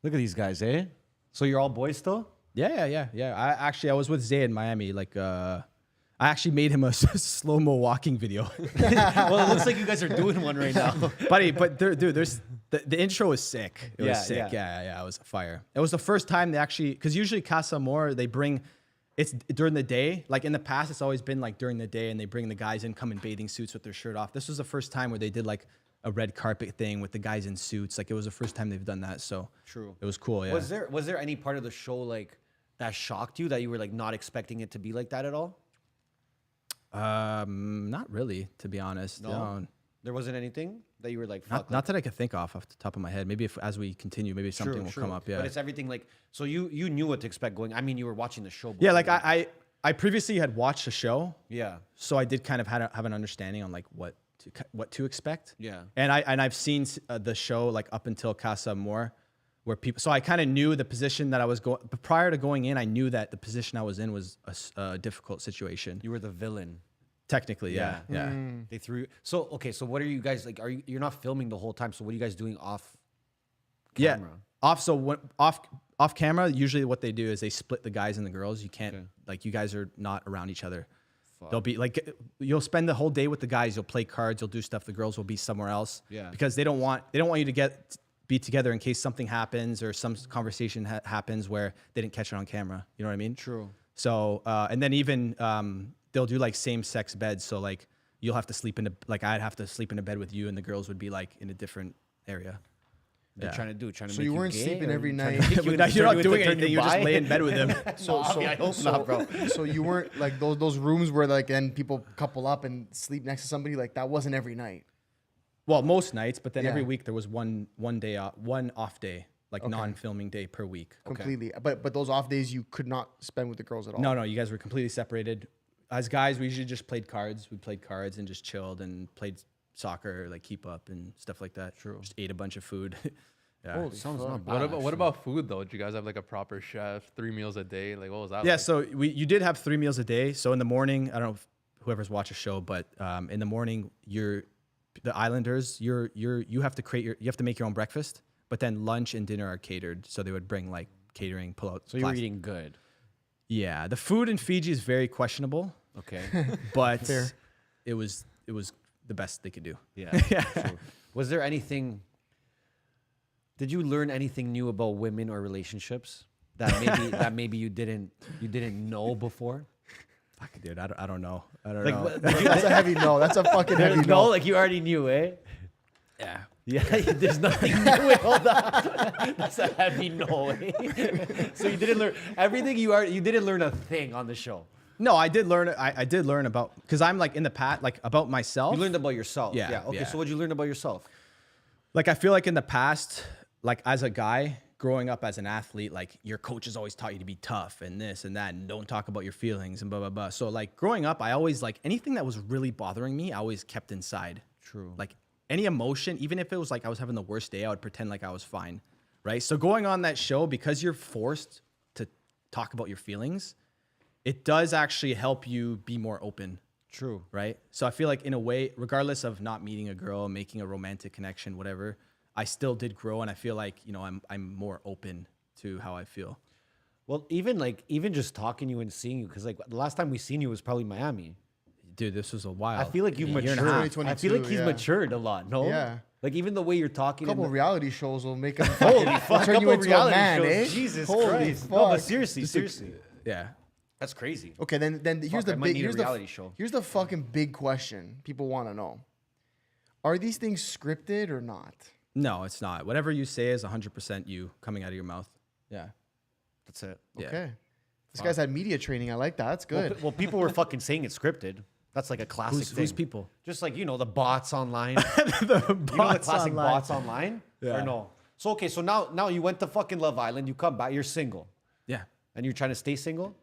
Look at these guys, eh? So you're all boys still? Yeah. I was with Zay in Miami. Like, I actually made him a slow-mo walking video. Well, it looks like you guys are doing one right now. But there's the intro was sick. It Yeah, was sick. yeah. Yeah. It was fire. It was the first time they actually, because usually Casa Amor, they bring, it's during the day. Like in the past, it's always been like during the day, and they bring the guys in, come in bathing suits with their shirt off. This was the first time where they did like a red carpet thing with the guys in suits. Like it was the first time they've done that. So True. it was cool. Yeah. Was there any part of the show like that shocked you that you were like not expecting it to be like that at all? Not really, to be honest. No. There wasn't anything that you were like, fuck. Not that I could think off the top of my head. Maybe if as we continue, maybe something will come up. Yeah. But it's everything like, so you knew what to expect going. I mean, you were watching the show. Yeah, like before. I previously had watched the show, Yeah. so I did kind of have an understanding on like what to expect. Yeah. And I've seen the show like up until Casa Amor, where people. So I kind of knew the position that I was going. But prior to going in, I knew that the position I was in was a difficult situation. You were the villain. Technically, yeah. They threw. So okay. So what are you guys like? You're not filming the whole time? So what are you guys doing off camera? Yeah. Off camera, usually what they do is they split the guys and the girls. You can't like you guys are not around each other. They'll be like you'll spend the whole day with the guys. You'll play cards. You'll do stuff. The girls will be somewhere else. Yeah. Because they don't want you to be together in case something happens or some conversation happens where they didn't catch it on camera. You know what I mean? True. So and then even they'll do like same-sex beds. So like you'll have to sleep like I'd have to sleep in a bed with you, and the girls would be like in a different area. They're trying to So make you weren't gay, sleeping or every trying night. to make you But you're not turn doing you into anything. You just bi? lay in bed with them. I hope not, bro. So you weren't like those rooms where like then people couple up and sleep next to somebody, like that wasn't every night. Well, most nights, but then every Yeah. week there was one day off, one off day. like non-filming day per week. Completely. But those off days you could not spend with the girls at all. No, you guys were completely separated. As guys, we usually just played cards. We played cards and just chilled and played soccer, like keep up and stuff like that. True. Just ate a bunch of food. Yeah. Holy Sounds fuck. not bad. What about food though? Did you guys have like a proper chef, 3 meals a day? Like what was that? Yeah, like? so you did have 3 meals a day. So in the morning, I don't know if whoever's watched a show, but in the morning, the Islanders, you have to make your own breakfast, but then lunch and dinner are catered. So they would bring like catering, pull out. So you're eating good. Yeah, the food in Fiji is very questionable, Okay. but Fair. it was the best they could do. Yeah. True. Was there anything? Did you learn anything new about women or relationships that maybe you didn't know before? Fuck, dude, I don't know. I don't Like, know. That's a heavy no. That's a fucking heavy No, no. like you already knew, eh? Yeah. Yeah, there's nothing new. Hold on. That's a heavy no. Eh? So you didn't learn everything you didn't learn a thing on the show. No, I did learn. I did learn about because I'm like in the past, like about myself. You learned about yourself. Yeah, Okay. yeah. So what'd you learn about yourself? Like I feel like in the past, like as a guy growing up as an athlete, like your coaches always taught you to be tough and this and that and don't talk about your feelings and blah blah blah. So like growing up, I always like anything that was really bothering me, I always kept inside. True. Like any emotion, even if it was like I was having the worst day, I would pretend like I was fine. Right? So going on that show, because you're forced to talk about your feelings, it does actually help you be more open. True. Right? So I feel like in a way, regardless of not meeting a girl, making a romantic connection, whatever, I still did grow, and I feel like, you know, I'm more open to how I feel. Well, even just talking to you and seeing you, because like the last time we seen you was probably Miami. Dude, this was a while. I feel like you've A year and a matured. half. I 2022, feel like he's yeah. matured a lot. No. Yeah. Like even the way you're talking. A couple and reality shows will make him Holy fuck! turn you Couple into a reality man, shows. eh? Jesus Holy Christ! No, but fuck. seriously, Yeah. that's crazy. Okay, then here's Fuck, the I might big need a here's reality show. Here's the fucking big question people want to know. Are these things scripted or not? No, it's not. Whatever you say is 100% you coming out of your mouth. Yeah. That's it. Yeah. Okay. This guy's had media training. I like that. That's good. Well, people were fucking saying it's scripted. That's like a classic thing. Who's people? Just like, you know, the bots online. The You know the classic online. bots online? Yeah. Or no? So, okay, so now you went to fucking Love Island. You come back. You're single. Yeah. And you're trying to stay single?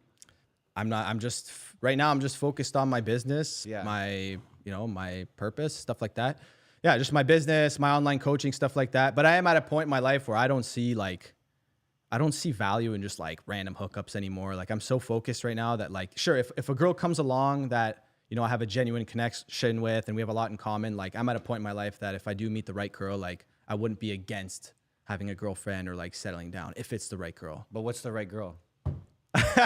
I'm not. I'm just right now. I'm just focused on my business, Yeah. my purpose, stuff like that. Yeah, just my business, my online coaching, stuff like that. But I am at a point in my life where I don't see value in just like random hookups anymore. Like I'm so focused right now that like, sure, if a girl comes along that, you know, I have a genuine connection with and we have a lot in common, like I'm at a point in my life that if I do meet the right girl, like I wouldn't be against having a girlfriend or like settling down if it's the right girl. But what's the right girl?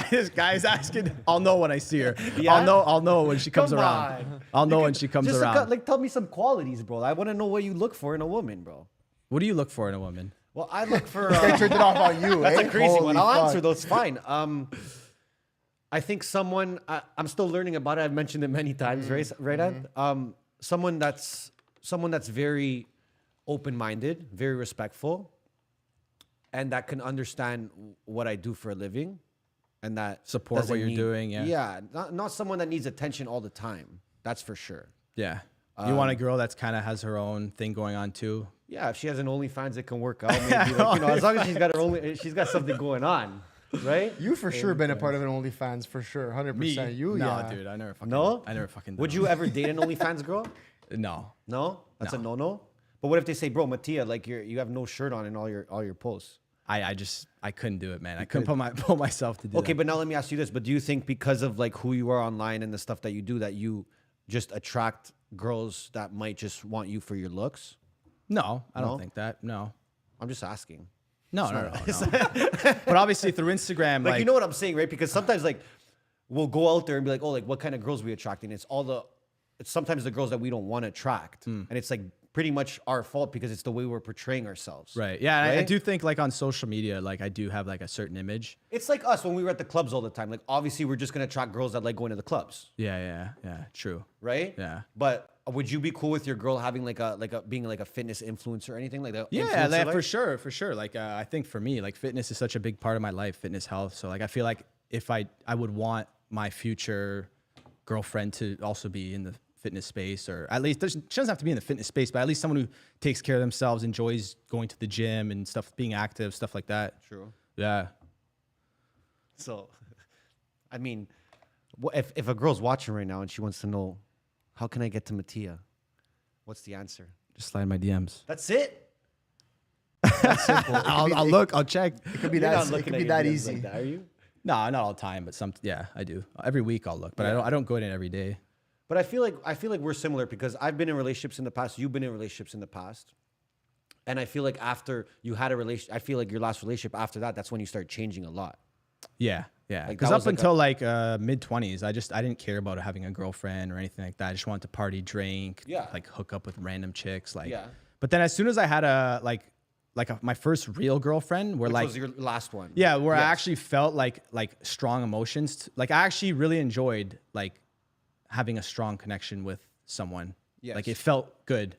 This guy's asking. I'll know when I see her. Yeah? I'll know when she comes Come around. on. I'll know when she comes Just around. like tell me some qualities, bro. I want to know what you look for in a woman, bro. What do you look for in a woman? Well, I look for. They turned it off on you. That's eh? a crazy Holy one. I'll fuck. answer those. Fine. I think someone. I'm still learning about it. I've mentioned it many times, right? Ed? Someone that's very open-minded, very respectful, and that can understand what I do for a living, and that Support what doesn't you're doing, yeah. Yeah. Not someone that needs attention all the time. That's for sure. Yeah. You want a girl that's kind of has her own thing going on too. Yeah, if she has an OnlyFans, it can work out. Maybe like, you know, as long as she's got something going on, right? You for sure been a part of an OnlyFans for sure. 100%. You, no, yeah. dude, I never fucking. No? I never fucking. Would you ever date an OnlyFans girl? No. No, that's No. a no. But what if they say, bro, Matia, like you have no shirt on in all your posts? I couldn't do it, man. I couldn't pull myself to do Okay, that. but now let me ask you this: but do you think because of like who you are online and the stuff that you do, that you just attract girls that might just want you for your looks? No, I No? don't think that. No. I'm just asking. No. But obviously through Instagram, Like like you know what I'm saying, right? Because sometimes like we'll go out there and be like, oh, like what kind of girls we attracting? It's sometimes the girls that we don't want to attract, and it's like pretty much our fault because it's the way we're portraying ourselves. right. Yeah, I Right? do think like on social media, like I do have like a certain image. It's like us when we were at the clubs all the time. Like obviously we're just gonna attract girls that like going to the clubs, Yeah. True. right? Yeah. But would you be cool with your girl having like a being like a fitness influencer or anything like that? Yeah, like, for sure. Like I think for me, like fitness is such a big part of my life, fitness, health. So like I feel like if I would want my future girlfriend to also be in the fitness space, or at least she doesn't have to be in the fitness space, but at least someone who takes care of themselves, enjoys going to the gym and stuff, being active, stuff like that. True. Yeah. So, I mean, if a girl's watching right now and she wants to know, how can I get to Matia? What's the answer? Just slide in my DMs. That's it. I'll look. I'll check. It could be that. It could be that easy. Like that, are you? No, not all the time, but yeah, I do. Every week I'll look, but I don't go in every day. But I feel like we're similar because I've been in relationships in the past. You've been in relationships in the past. And I feel like after you had a relationship, I feel like your last relationship after that, that's when you start changing a lot. Yeah. Like, Because that up was like until like mid-20s, I didn't care about having a girlfriend or anything like that. I just wanted to party, drink, like hook up with random chicks. Like, but then as soon as I had my first real girlfriend, where Which was your last one. yeah, where I actually felt like strong emotions. Like I actually really enjoyed like having a strong connection with someone. Yes. Like it felt good.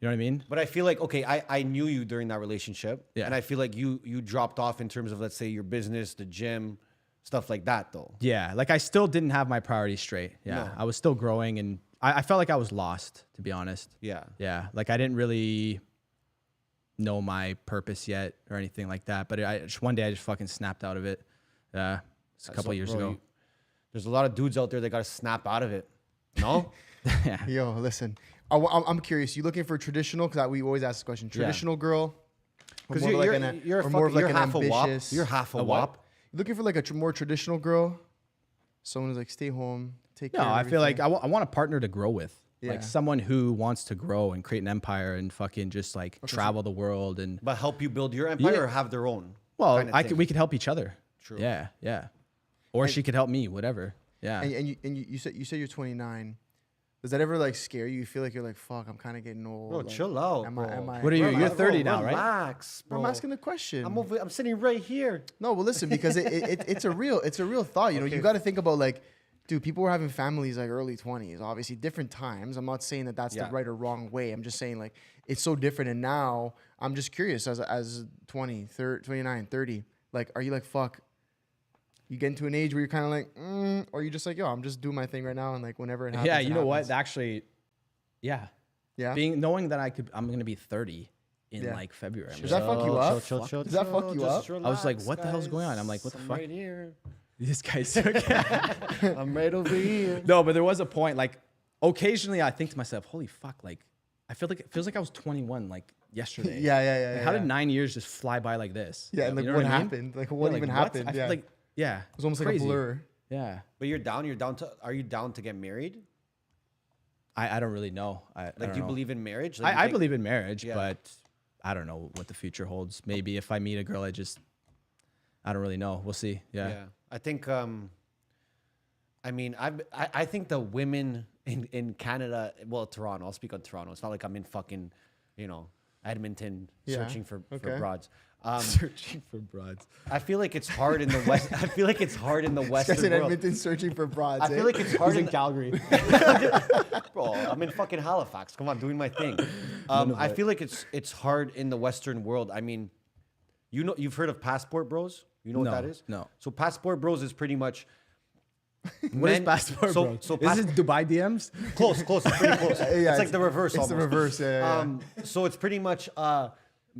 You know what I mean? But I feel like, okay, I knew you during that relationship. Yeah. And I feel like you dropped off in terms of, let's say, your business, the gym, stuff like that, though. Yeah. Like I still didn't have my priorities straight. Yeah. No. I was still growing, and I felt like I was lost, to be honest. Yeah. Yeah. Like I didn't really know my purpose yet or anything like that. But one day I just fucking snapped out of it. It's a couple years ago. There's a lot of dudes out there that got to snap out of it. No? Yeah. Yo, listen. I'm curious. You looking for traditional? Because we always ask this question. Traditional girl. Because or more you're, of like you're, or more of like an half ambitious. a wop. You're half a A wop. what? You looking for like a more traditional girl? Someone who's like stay home, take care. No, of I feel like everything? I want a partner to grow with. Yeah. Like someone who wants to grow and create an empire and fucking just like travel the world and But help you build your empire Yeah. or have their own? well, kind of thing? we could help each other. True. Yeah, yeah. Or she could help me, whatever. Yeah. And you said you're 29. Does that ever like scare you? You feel like you're like, fuck, I'm kind of getting old. Bro, like, chill out, Am bro. I? What are you? Relax, You're 30 bro, now, right? Relax, bro. I'm asking the question. I'm sitting right here. No, well, listen, because it's a real thought. You know, you got to think about like, dude, people were having families like early 20s. Obviously, different times. I'm not saying that that's the right or wrong way. I'm just saying like it's so different. And now I'm just curious as 20, 30, 29, 30. Like, are you like, fuck? You get into an age where you're kind of like, or you just like, yo, I'm just doing my thing right now, and like whenever it happens. Yeah, it you know happens. what? Actually, yeah. Yeah. Knowing that I'm gonna be 30 in Yeah. like February. I'm Does just that fuck you up? Chill. Does that fuck you up? Just I was like, relax, what the hell's going on? I'm like, guys. what the fuck? Right here. This guy's okay. I'm right over here. No, but there was a point like occasionally I think to myself, holy fuck, like I feel like it feels like I was 21 like yesterday. Yeah. Like, how did 9 years just fly by like this? Yeah, and like You know what I mean? happened? Like what Yeah, even like, happened? I feel Yeah, like yeah, it was almost like crazy. a blur. Yeah, But are you down to get married? I don't really know. I Like, don't do you know. believe in marriage? Like, I believe in marriage, Yeah. but I don't know what the future holds. Maybe if I meet a girl, I don't really know. We'll see. Yeah. I think, I mean, I think the women in Canada, well, Toronto, I'll speak on Toronto. It's not like I'm in fucking, Edmonton searching for broads. Searching for broads. I feel like it's hard in the West. I feel like it's hard in the Guys Western in world. Edmonton searching for broads. I feel like it's hard in Calgary. Bro, I'm in fucking Halifax. Come on, doing my thing. I feel like it's hard in the Western world. I mean, you've heard of Passport Bros? You know what No, that is? no. So Passport Bros is pretty much. What is passport, bro? So Is this Dubai DMs? close, it's pretty close. Yeah, it's like the reverse. It's the almost. reverse. Yeah. So it's pretty much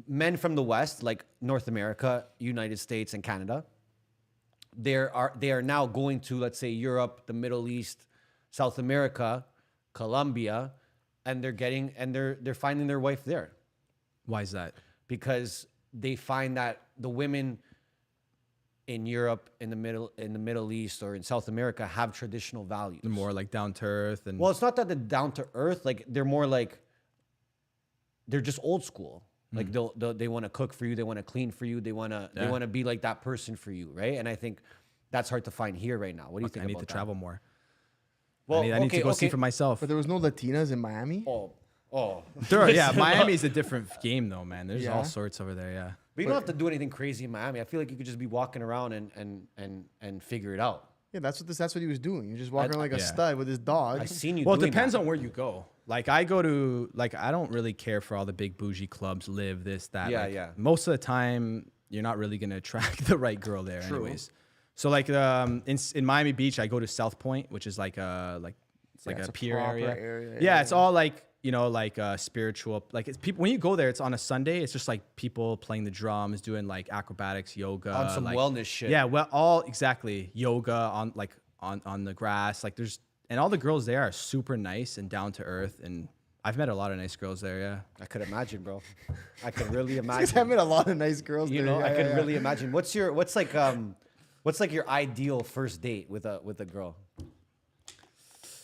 men from the West, like North America, United States, and Canada. They are now going to, let's say, Europe, the Middle East, South America, Colombia, and they're finding their wife there Why is that? because they find that the women in Europe, in the Middle East, or in South America have traditional values. They're more like down to earth and Well, it's not that they're down to earth. Like they're more like they're just old school. Like they want to cook for you, they want to clean for you, they want to be like that person for you, right? And I think that's hard to find here right now. What do you think? I need about to that? travel more. Well, I need to go see for myself. But there was no Latinas in Miami. Oh. Yeah, Miami is a different game though, man. There's Yeah? all sorts over there. Yeah. But you don't have to do anything crazy in Miami. I feel like you could just be walking around and figure it out. Yeah, that's what he was doing. He was just walking around like a yeah. stud with his dog. I've seen you. Well, it doing depends that. on where you go. Like I go to, like I don't really care for all the big bougie clubs, live this, that. Yeah, Like, yeah. Most of the time, you're not really gonna attract the right girl there, anyways. So like in Miami Beach, I go to South Point, which is like It's like it's a a pier proper area. area, Yeah, it's all like, you know, like spiritual. Like it's people when you go there, it's on a Sunday. It's just like people playing the drums, doing like acrobatics, yoga, On some like, wellness shit. Yeah, well, all exactly yoga on like on the grass. Like there's and all the girls there are super nice and down to earth. And I've met a lot of nice girls there. Yeah. I could imagine, bro. I could really I imagine. met a lot of nice girls. You there. know, Yeah, I could yeah, really imagine. What's like your ideal first date with a girl?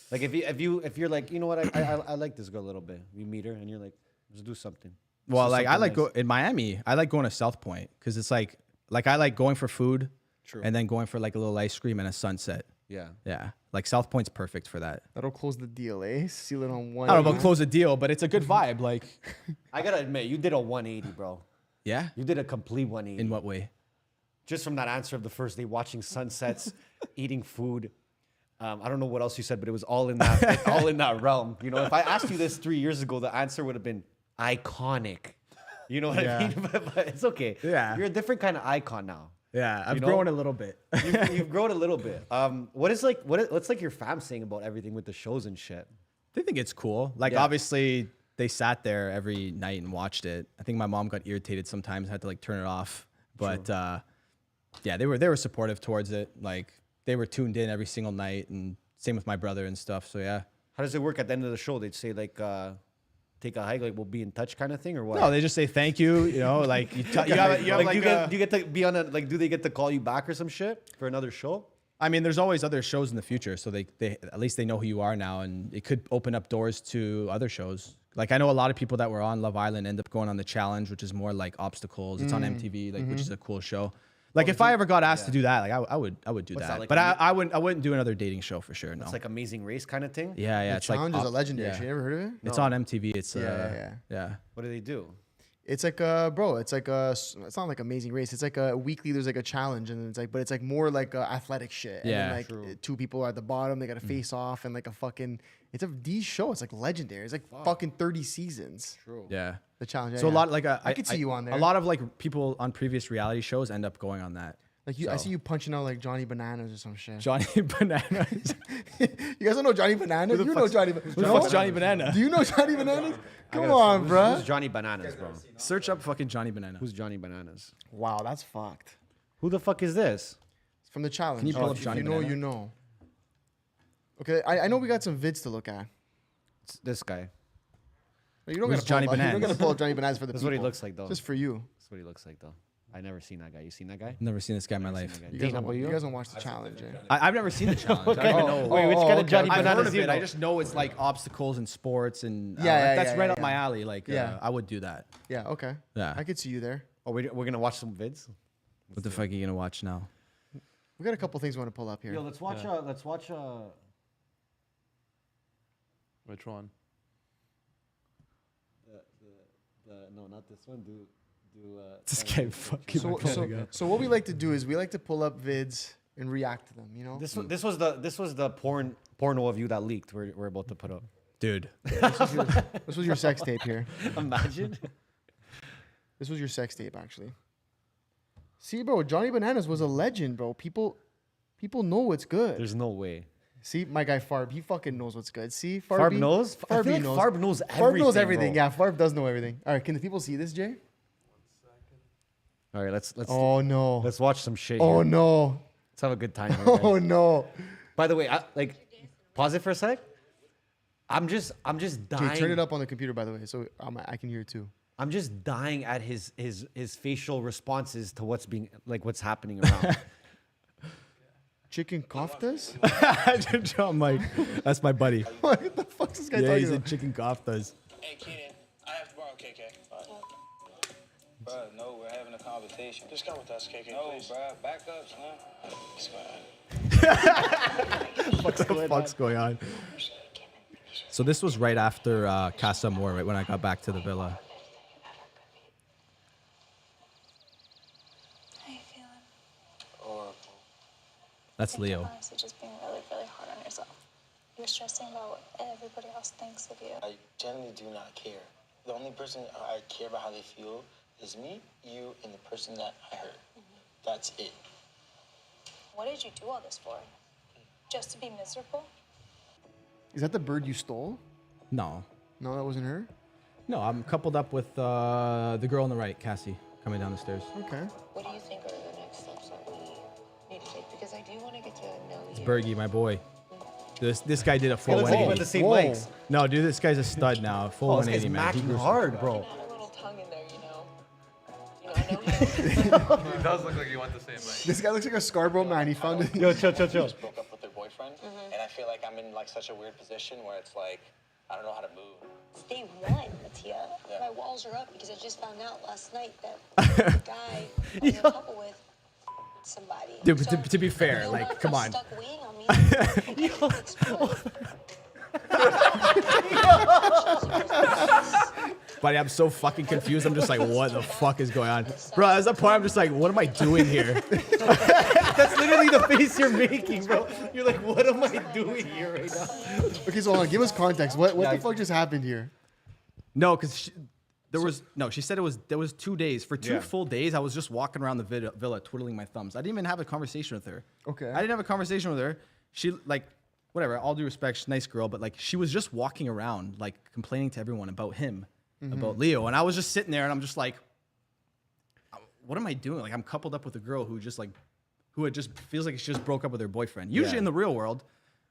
Like if you're like, you know what, I like this girl a little bit. You meet her and you're like, let's do something. Well, Let's do like I something like nice. go in Miami. I like going to South Point because it's like I like going for food, True. and then going for like a little ice cream and a sunset. Yeah. Yeah, like South Point's perfect for that. That'll close the deal, eh? Seal it on one. I don't know about close a deal, but it's a good vibe. Like, I gotta admit, you did a 180, bro. yeah. You did a complete 180. In what way? Just from that answer of the first day, watching sunsets, eating food. I don't know what else you said, but it was all in that all in that realm. You know, if I asked you this 3 years ago, the answer would have been iconic. You know what I mean? But it's okay. Yeah. You're a different kind of icon now. Yeah, I've You know? grown a little bit. You've grown a little bit. What's like your fam saying about everything with the shows and shit? They think it's cool. Like Yeah. obviously they sat there every night and watched it. I think my mom got irritated sometimes, had to like turn it off. But yeah, they were supportive towards it. Like they were tuned in every single night, and same with my brother and stuff. So yeah. How does it work at the end of the show? They'd say like, take a hike, like we'll be in touch kind of thing, or what? No, they just say thank you. You know, like you have like, like do you get to be on a like? Do they get to call you back or some shit for another show? I mean, there's always other shows in the future, so they at least they know who you are now, and it could open up doors to other shows. Like I know a lot of people that were on Love Island end up going on the challenge, which is more like obstacles. It's on MTV, like which is a cool show. Like if I ever got asked to do that, like I would do What's that. that, like But a- I wouldn't do another dating show for sure. No. It's like Amazing Race kind of thing. yeah, yeah. The It's challenge like is a legendary. yeah. shit. You ever heard of it? It's on MTV. It's Yeah. What do they do? It's like bro. It's like it's not like Amazing Race. It's like a weekly. There's like a challenge, and it's like, but it's like more like athletic shit. And Yeah. then, like two people are at the bottom. They got to face off, and like a fucking. It's a D show. It's like legendary. It's like fucking 30 seasons. True. Yeah. The challenge. So a lot like I could see you on there. A lot of like people on previous reality shows end up going on that. Like you, I So. see you punching out like Johnny Bananas or some shit. Johnny Bananas. You guys don't know Johnny Bananas? You know Johnny. Who the fuck's Johnny Banana? Do you know Johnny Bananas? Come on, bro. Who's Johnny Bananas, bro? Search up fucking Johnny Banana. Who's Johnny Bananas? Wow, that's fucked. Who the fuck is this? It's from the challenge. Can you pull up If Johnny you know, Banana? you know. Okay, I know we got some vids to look at. It's this guy. But you don't Who's gotta Johnny pull up, You're Bananas? gonna pull up Johnny Bananas for the This is people. what he looks like, though. Just for you. That's what he looks like, though. I never seen that guy. You seen that guy? Never seen this guy in my life. You guys, you guys don't watch the challenge, eh? I've never seen the challenge. I don't even know. Wait, which kind of Johnny I've Bananas heard of do you it. know? I just know it's like obstacles and sports, and Yeah, that's yeah, right yeah, up my yeah. alley. Like, Yeah. I would do that. Yeah, okay. Yeah. I could see you there. Oh, we're gonna watch some vids. What the fuck are you gonna watch now? We got a couple things we want to pull up here. Yo, let's watch. Let's watch. Which one? No, not this one. Do. This guy fucking. So what we like to do is we like to pull up vids and react to them. You know. This was the porno of you that leaked. We're about to put up. Dude. This was your sex tape here. Imagine. This was your sex tape actually. See, bro, Johnny Bananas was a legend, bro. People know what's good. There's no way. See, my guy Farb, he fucking knows what's good. See, Farb Farby, knows. I feel like Farb knows everything. Farb knows everything. Bro. Yeah, Farb does know everything. All right, can the people see this, Jay? All right, let's Oh no. let's watch some shit. Oh here. no. Let's have a good time. Here, Oh guys. no. By the way, pause it for a sec. I'm just dying. Jay, turn it up on the computer, by the way, so I can hear it too. I'm just dying at his facial responses to what's happening around. Chicken koftas? I'm like, that's my buddy. What the fuck is this guy Yeah, talking he's in about? chicken koftas. Hey, Keenan, I have to borrow KK. Bro, no, we're having a conversation. Just come with us, KK, no, please. No, bro, back up, son. What the fuck's going on? So this was right after Casa Amor, right when I got back to the villa. How you feeling? Horrible. That's Leo. You're honestly just being really, really hard on yourself. You're stressing about what everybody else thinks of you. I generally do not care. The only person I care about how they feel is me, you, and the person that I hurt. That's it. What did you do all this for? Just to be miserable? Is that the bird you stole? No, No, that wasn't her. no, I'm coupled up with the girl on the right, Cassie, coming down the stairs. Okay. What do you think are the next steps that we need to take? Because I do want to get to know It's you. Bergie, my boy. This guy did a It full looks like you went 180. the same Whoa. legs. No, dude, this guy's a stud now. Full Oh, this guy's 180, man. He macking grew- hard, bro. Add a little tongue in there, you know. I know you. It does look like you want the same way. This guy looks like a Scarborough man. He found it. Yo, chill. Just broke up with their boyfriend, and I feel like I'm in like such a weird position where it's like I don't know how to move. It's day one, Matia. Yeah. My walls are up because I just found out last night that the guy I was in a couple with somebody. Dude, So, to be fair, you like, left come a on. Stuck wing on me. I can't explode. Buddy, I'm so fucking confused. I'm just like, what the fuck is going on? Bro, at that point, I'm just like, what am I doing here? That's literally the face you're making, bro. You're like, what am I doing here right now? Okay, so hold on. Give us context. What Yeah, the fuck just happened here? No, because she said there was 2 days. For two Yeah. full days, I was just walking around the villa twiddling my thumbs. I didn't even have a conversation with her. Okay. I didn't have a conversation with her. She, like, whatever, all due respect, she's a nice girl, but, like, she was just walking around, like, complaining to everyone about him, about Leo. And I was just sitting there, and I'm just like, what am I doing? Like, I'm coupled up with a girl who had just feels like she just broke up with her boyfriend. Usually Yeah. in the real world,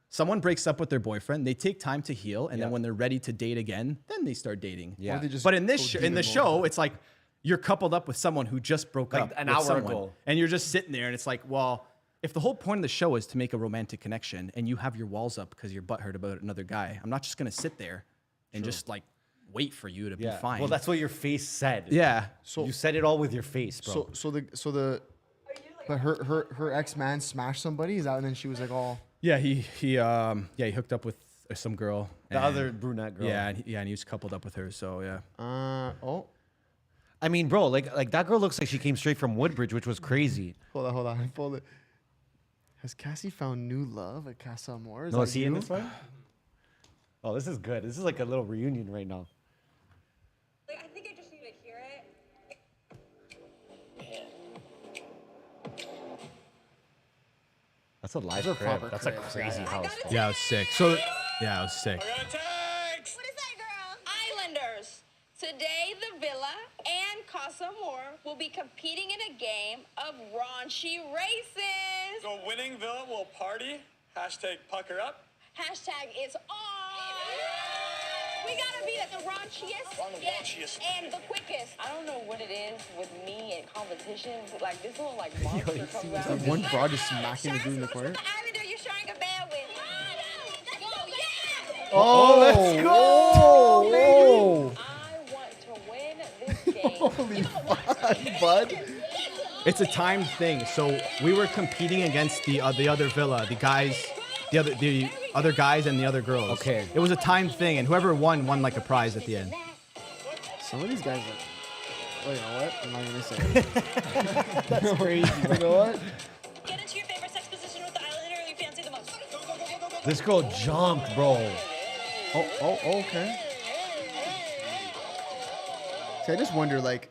someone breaks up with their boyfriend, they take time to heal, and Yeah. then when they're ready to date again, then they start dating. Yeah. Or they just But in this go in the demon show, mode. it's like you're coupled up with someone who just broke Like up an with hour someone, ago. and you're just sitting there, and it's like, well, if the whole point of the show is to make a romantic connection, and you have your walls up because you're butthurt about another guy, I'm not just gonna sit there and just like wait for you to be fine. Well, that's what your face said. yeah. So you said it all with your face, bro. But her ex man smashed somebody. Is that? And then she was like, "Oh, Yeah, he hooked up with some girl. the and- other brunette girl. Yeah, and he was coupled up with her. So yeah. oh, I mean, bro, like that girl looks like she came straight from Woodbridge, which was crazy. hold on, hold it." Has Cassie found new love at Casa Amor? No, is he in this one? Oh, this is good. This is like a little reunion right now. Like, I think I just need to hear it. That's a live Those are crib. proper That's a cribs, crazy yeah. house. bro. Yeah, I was sick. So yeah, I was sick. What is that, girl? Islanders. Today, the Villa and Casa Amor will be competing in a game of raunchy races. So winning Villa will party. Hashtag pucker up. Hashtag it's on. We gotta be at the raunchiest, On the raunchiest. and the quickest. I don't know what it is with me and competitions. Like this little like monster comes out. That one broad just smacking the Show dude in the us corner. what Islander you're sharing a bed with. Go, yeah! Oh, let's go! Whoa! I want to win this game. Holy fuck, bud! It's a timed thing. So we were competing against the other villa, the other guys and the other girls. Okay. It was a timed thing, and whoever won like a prize at the end. Some of these guys are. Oh, you know what? I'm not gonna say it. That's crazy. You know what? Get into your favorite sex position with the Islander you fancy the most. This girl jumped, bro. Oh, okay. See, I just wonder, like,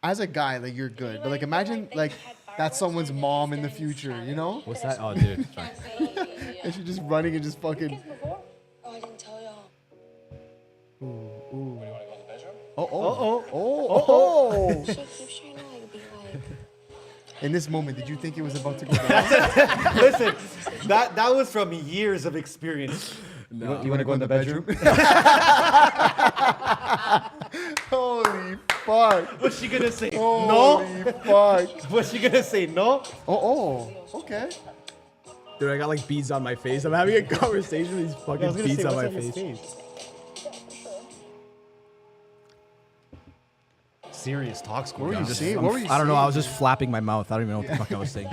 as a guy, like, you're good, but like, imagine, like, that's someone's mom in the future, you know? What's that? Oh, dude. It's fine. And she's just running and just fucking. Oh, I didn't tell y'all. Oh. She keeps trying to like be like. In this moment, did you think it was about to go down? Listen, that was from years of experience. You want to go in the bedroom? Holy fuck. What's she gonna say? Holy fuck. What's she gonna say? No? Okay. Dude, I got like beads on my face. I'm having a conversation with these fucking beads on my face. Serious talks. What were you Just saying? I'm- What were you I don't know. saying? I was just flapping my mouth. I don't even know what the fuck I was saying.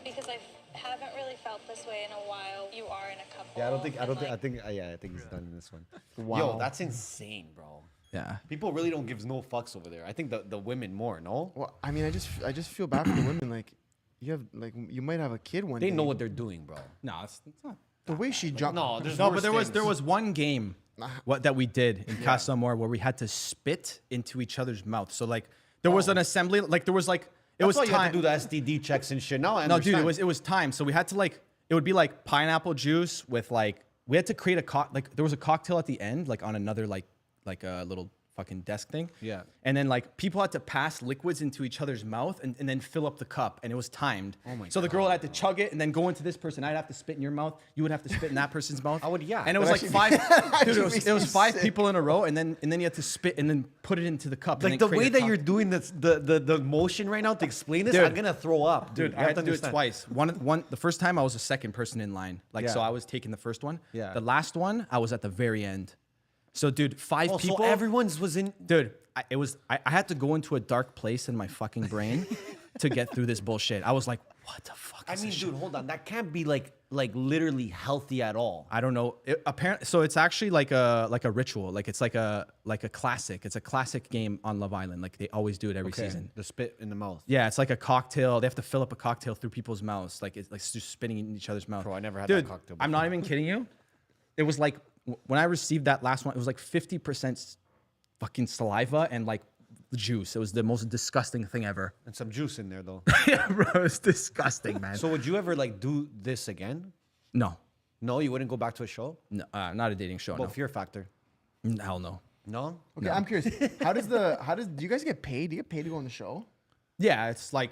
Because I haven't really felt this way in a while. You are in a couple. Yeah, I think he's done in this one. Wow. Yo, that's insane, bro. Yeah. People really don't give no fucks over there. I think the women more, no? Well, I mean, I just feel bad for the women. Like, you might have a kid one day. They know what they're doing, bro. No, it's not. The way she jumped. No, there's No, worse but there things. was one game that we did in Casa Amor where we had to spit into each other's mouth. So like there was an assembly, like there was like it That's was why you have time. to do the STD checks and shit. Now I No, understand. dude, it was time. So we had to like it would be like pineapple juice with like we had to create like there was a cocktail at the end, like on another like a little fucking desk thing. Yeah. And then like people had to pass liquids into each other's mouth and then fill up the cup, and it was timed. Oh my So the girl had to chug it and then go into this person. I'd have to spit in your mouth. You would have to spit in that person's mouth. I would, yeah. And it was That like five. Dude, it was five sick. people in a row, and then you had to spit and then put it into the cup. Like and the then create way a that cock- you're doing this, the motion right now to explain this, Dude. I'm gonna throw up, Dude, You I have had to do it understand. twice. The first time I was the second person in line. Like, Yeah. so I was taking the first one. Yeah. The last one, I was at the very end. So, dude, five Oh, people. so everyone's was in. Dude, I had to go into a dark place in my fucking brain to get through this bullshit. I was like, what the fuck I is mean, this dude, shit? hold on. That can't be like literally healthy at all. I don't know. Apparently, so it's actually like a ritual. Like it's like a classic. It's a classic game on Love Island. Like they always do it every season. The spit in the mouth. Yeah, it's like a cocktail. They have to fill up a cocktail through people's mouths. Like it's like just spitting in each other's mouth. Bro, I never had Dude, that cocktail I'm not even kidding you. It was like when I received that last one, it was like 50% fucking saliva and like juice. It was the most disgusting thing ever. And some juice in there though. Yeah, bro, it's disgusting, man. So would you ever like do this again? No, No, you wouldn't go back to a show. no, not a dating show. Well, No, Fear Factor. hell no. No. Okay, I'm curious. How do you guys get paid? Do you get paid to go on the show? Yeah, it's like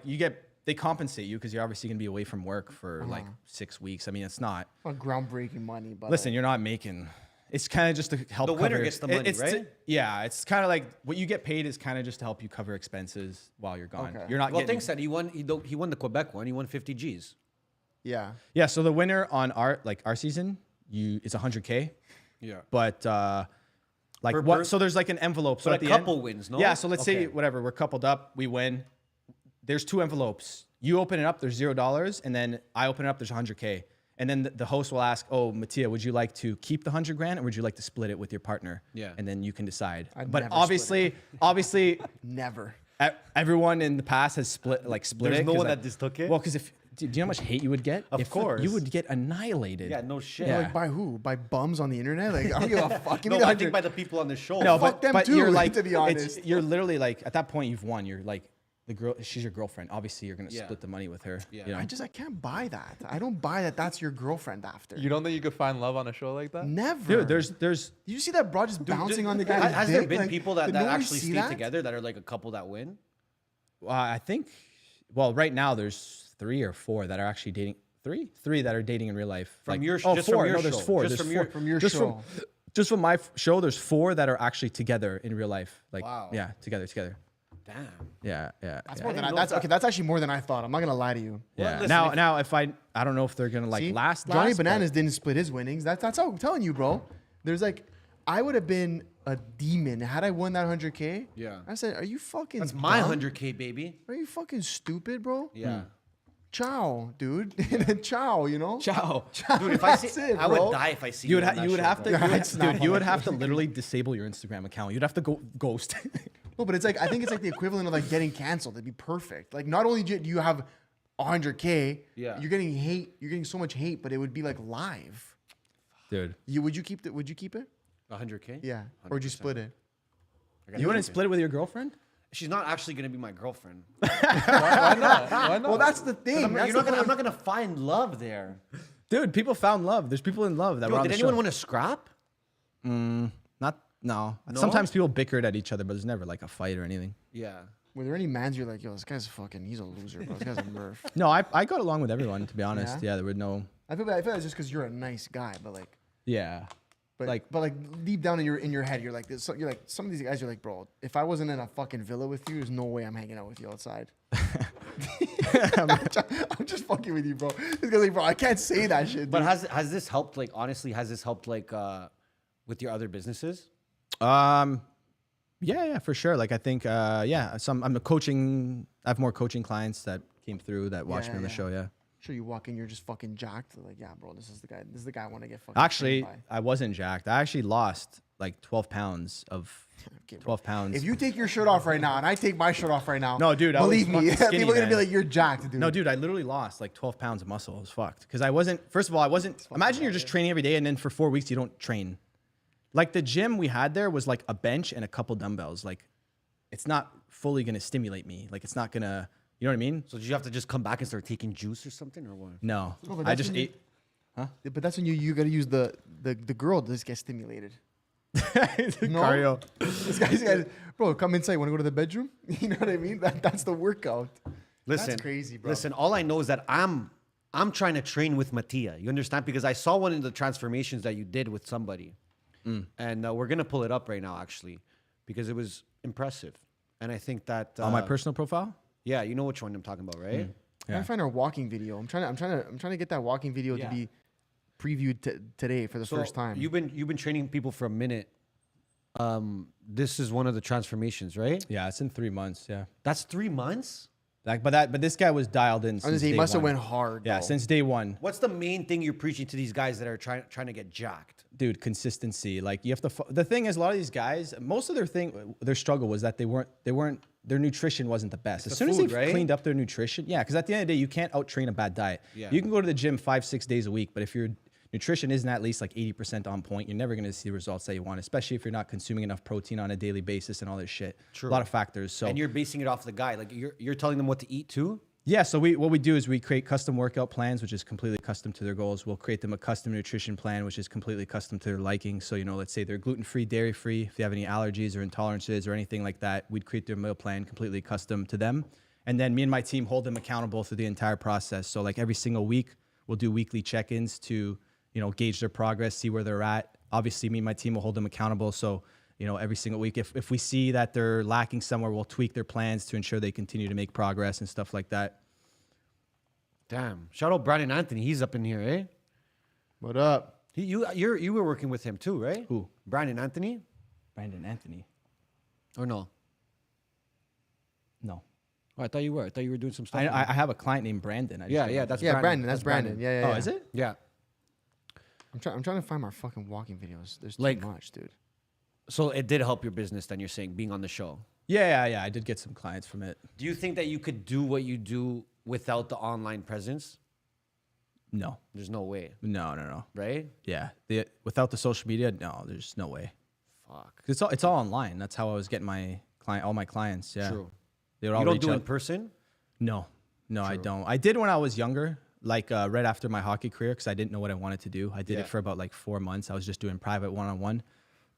they compensate you because you're obviously gonna be away from work for like 6 weeks. I mean, it's not. Not groundbreaking money, but Listen, you're not making. It's kind of just to help. The winner cover- gets the money, it's right? Yeah, it's kind of like what you get paid is kind of just to help you cover expenses while you're gone. Okay. You're not Well, getting. Thing said he won. He won the Quebec one. He won 50 G's. yeah. Yeah, so the winner on our season, it's 100K. Yeah. But like Per what? person? So there's like an envelope. So But at a the couple end, wins, no? Yeah. So let's say Okay. whatever we're coupled up, we win. There's 2 envelopes. You open it up, there's $0, and then I open it up, there's 100K. And then the host will ask, "Oh, Matia, would you like to keep the 100 grand, or would you like to split it with your partner?" Yeah. And then you can decide. I'd But never obviously, Never. everyone in the past has split There's it. no 'cause one I- that just took it? Well, because do you know how much hate you would get? Of course. You would get annihilated. Yeah. No shit. Yeah. Like by who? By bums on the internet? Like I don't give a fuck. Give me No, the I think 100. by the people on the show. No, Fuck them but too, you're like, to be honest. you're literally like, at that point you've won. You're like, the girl, she's your girlfriend. Obviously, you're gonna Yeah. split the money with her. Yeah. You know? I can't buy that. I don't buy that. That's your girlfriend after. You don't think you could find love on a show like that? Never. Dude, there's Did you see that broad just bouncing on the guy? Has there been people that nobody actually see stay that? together that are like a couple that win? I think, well, right now there's 3 or 4 that are actually dating. Three that are dating in real life. From Like, your- oh, just from 4. your No, there's show. 4. Just There's from your- 4. from your just show. Just from my show, there's 4 that are actually together in real life. Like, Wow. yeah, together. Damn. Yeah. That's yeah. more than didn't I, know that's that. okay. That's actually more than I thought. I'm not gonna lie to you. Yeah. listen, Now, if I don't know if they're gonna like See? last. Johnny but- Bananas didn't split his winnings. That's how I'm telling you, bro. There's like, I would have been a demon had I won that 100K. Yeah. I said, are you fucking? That's my dumb? 100K, baby. Are you fucking stupid, bro? Yeah. Ciao, dude. Ciao, you know. Ciao. Dude, if I see, That's it, I would bro. die if I see You would, on that you would show, have bro. to, Yeah, it's not dude. You would funny. have to literally disable your Instagram account. You'd have to go ghost. No, but it's like I think it's like the equivalent of like getting canceled. It'd be perfect. Like not only do you have 100K, Yeah. you're getting hate. You're getting so much hate, but it would be like live. Dude, Would you keep it? Would you keep it? 100K? Yeah. Or would you split it? you wouldn't split it with your girlfriend? She's not actually gonna be my girlfriend. Why not? Why not? Well, that's the thing. I'm, That's you're the not gonna, I'm point. not gonna find love there. Dude, people found love. There's people in love that were Yo, on did the anyone show. want to scrap? Not no. No? Sometimes people bickered at each other, but there's never like a fight or anything. Yeah. Were there any mans you're like, yo, this guy's fucking, he's a loser, bro. This guy's a murph. No, I got along with everyone, to be honest. Yeah? Yeah, there were no. I feel like it's just because you're a nice guy, but like, Yeah. but deep down in your head, you're like this. So you're like some of these guys. You're like, bro, if I wasn't in a fucking villa with you, there's no way I'm hanging out with you outside. I'm just fucking with you, bro. This guy's like, bro, I can't say that shit. But dude. has this helped? Like honestly, has this helped? Like with your other businesses? Yeah, for sure. Like I think, I'm a coaching. I have more coaching clients that came through that watched me on the show. Yeah. Sure, you walk in, you're just fucking jacked. They're like, yeah, bro, this is the guy. This is the guy I want to get fucking. Actually, trained I wasn't jacked. I actually lost like 12 pounds of. Okay, bro. 12 pounds. If you take your shirt off right now and I take my shirt off right now, No, dude, I was believe me, fucking skinny, people are gonna be man. like, you're jacked, dude. No, dude, I literally lost like 12 pounds of muscle. I was fucked. Because I wasn't, first of all, I wasn't, imagine you're just training every day and then for 4 weeks you don't train. Like the gym we had there was like a bench and a couple dumbbells. Like it's not fully going to stimulate me. Like it's not going to, you know what I mean? So did you have to just come back and start taking juice or something, or what? No, Oh, but I that's just when you- ate. But that's when you got to use the girl to just get stimulated. No? Cardio. This guy's bro, come inside. Want to go to the bedroom? You know what I mean? That's the workout. Listen, That's crazy, bro. Listen, all I know is that I'm trying to train with Matia. You understand? Because I saw one of the transformations that you did with somebody, and we're gonna pull it up right now, actually, because it was impressive. And I think that On my personal profile? yeah, you know which one I'm talking about, right? I'm trying to find our walking video. I'm trying to get that walking video to be previewed today for the first time. You've been training people for a minute. This is one of the transformations, right? Yeah, it's in 3 months. Yeah. That's 3 months. But this guy was dialed in. Since He day must have one. went hard. Yeah, bro. since day one. What's the main thing you're preaching to these guys that are trying to get jacked? Dude, consistency. Like you have to. The thing is, a lot of these guys, most of their struggle was that their nutrition wasn't the best. As soon as food, they right? cleaned up their nutrition, yeah. Because at the end of the day, you can't out train a bad diet. Yeah. You can go to the gym 5-6 days a week, but if your nutrition isn't at least like 80% on point, you're never going to see the results that you want. Especially if you're not consuming enough protein on a daily basis and all this shit. True. A lot of factors. So And you're basing it off the guy. Like you're telling them what to eat too. yeah, so what we do is we create custom workout plans, which is completely custom to their goals. We'll create them a custom nutrition plan, which is completely custom to their liking. So, let's say they're gluten-free, dairy-free. If they have any allergies or intolerances or anything like that, we'd create their meal plan completely custom to them. And then me and my team hold them accountable through the entire process. So like every single week, we'll do weekly check-ins to, gauge their progress, see where they're at. Obviously, me and my team will hold them accountable. So, every single week, if we see that they're lacking somewhere, we'll tweak their plans to ensure they continue to make progress and stuff like that. Damn! Shout out Brandon Anthony. He's up in here, eh? What up? You were working with him too, right? Who? Brandon Anthony? Brandon Anthony. Or no? No. Oh, I thought you were. I thought you were doing some stuff. I have a client named Brandon. I just yeah, don't yeah, know. that's Yeah, Brandon. Brandon. That's Brandon. Yeah, yeah. Oh, yeah. is it? Yeah. I'm trying to find my fucking walking videos. There's Like- too much, dude. So it did help your business, then you're saying, being on the show. Yeah. I did get some clients from it. Do you think that you could do what you do without the online presence? No. There's no way, No. right? Yeah. Without the social media, no, there's no way. Fuck. 'Cause it's all online. That's how I was getting all my clients. Yeah. True. They would You all don't reach do it out. in person? No, I don't. I did when I was younger, like right after my hockey career, because I didn't know what I wanted to do. I did Yeah. it for about like 4 months. I was just doing private one-on-one.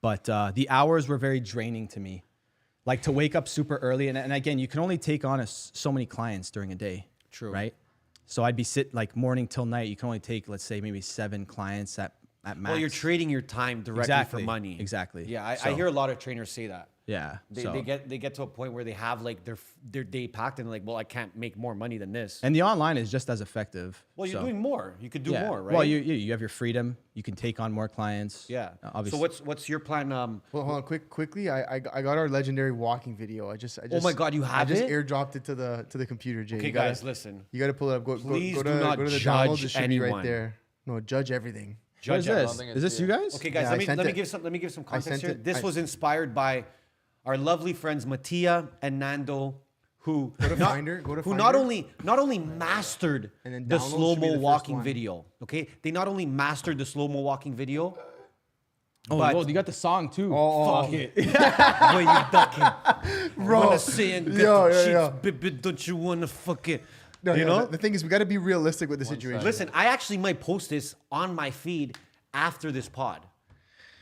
But the hours were very draining to me. Like to wake up super early. And again, you can only take on so many clients during a day. True. Right? So I'd be like morning till night. You can only take, let's say, maybe 7 clients at max. Well, you're trading your time directly Exactly. for money. Exactly. Yeah, I So- hear a lot of trainers say that. Yeah. They get to a point where they have like their day packed and like, well, I can't make more money than this. And the online is just as effective. Well, you're so- doing more. You could do Yeah. more, right? Well, you have your freedom. You can take on more clients. yeah. Obviously. So what's your plan? Well, hold on, quickly. I got our legendary walking video. I just Oh my God, you have I just it? airdropped it to the computer, Jay. Okay, You gotta- guys, listen. You got to pull it up. Please go do to not go to the judge downloads. It should be anyone. right there. No, judge everything. What is Judge- this? think Is it's this you guys? Okay, guys, Yeah, let I sent me it. give some I context sent here. it. This was inspired by our lovely friends Matia and Nando, who Go to not, Finder, go to who Finder. not only mastered And then the downloads slow should be mo the first walking one. video. Okay, they not only mastered the slow mo walking video. Oh, But- well, you got the song too. Oh, Fuck it. Boy, you ducking, Bro. Wanna say and get Yo, the yo, cheeks, yo. baby, don't you wanna fuck it? No, you no, know. the thing is, we got to be realistic with the situation. Listen, I actually might post this on my feed after this pod,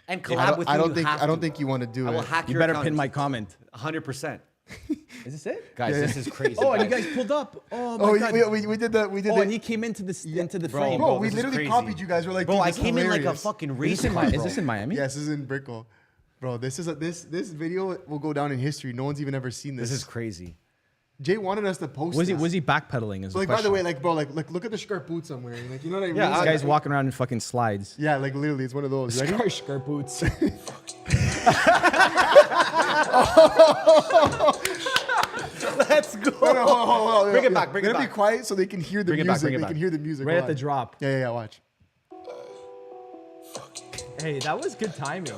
and collab with you. I You don't have to. think you want to do I will it. hack You your better account. pin my comment. 100%. Is this it? Guys, this is crazy. Oh, and you guys. guys pulled up. Oh my Oh, god. we did the Oh, and he came into the frame. Bro, we this is literally crazy. copied you guys. We're like, Bro, dude, I this is came in like a hilarious. fucking Is race this, in, car, is bro. this in Miami? Yes, this is in Brickell. Bro, this video will go down in history. No one's even ever seen this. This is crazy. Jay wanted us to post. Was he this. backpedaling? Is So, the like, by the question. way, like, bro, like look at the skirt boots I'm wearing. Like, you know what I mean? Yeah, This Like, guy's walking around in fucking slides. yeah, like literally, it's one of those. Ready? Skirt boots. Let's go. No, hold on. Bring it back, bring it We're gonna back. be quiet so they can hear the Bring it back, music. bring it They back. can hear the music. Right Hold at the on. drop. Yeah. Watch. Hey, that was good timing.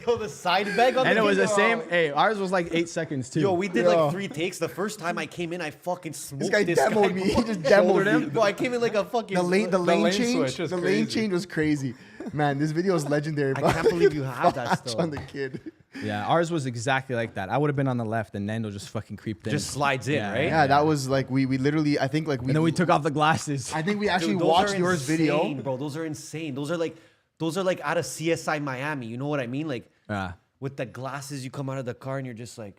Yo, the side bag on And the it was the video. same. Hey, ours was like 8 seconds too. Yo, we did Yo. like 3 takes. The first time I came in, I fucking smoked This guy this demoed guy. me. He just Shouldered demoed him? me. Bro, I came in like a fucking. The lane lane change. switch was The lane crazy. change was crazy. Man, this video is legendary. I Bro. can't believe you have that Watch still. on the kid. Yeah, ours was exactly like that. I would have been on the left, and Nando just fucking creeped in. Just slides in, right? Yeah, that was like we literally. I think like we. And then we took off the glasses. I think we actually Dude, those watched are yours video. insane, bro. Those are insane. Those are like out of CSI Miami. You know what I mean? Like with the glasses, you come out of the car and you're just like.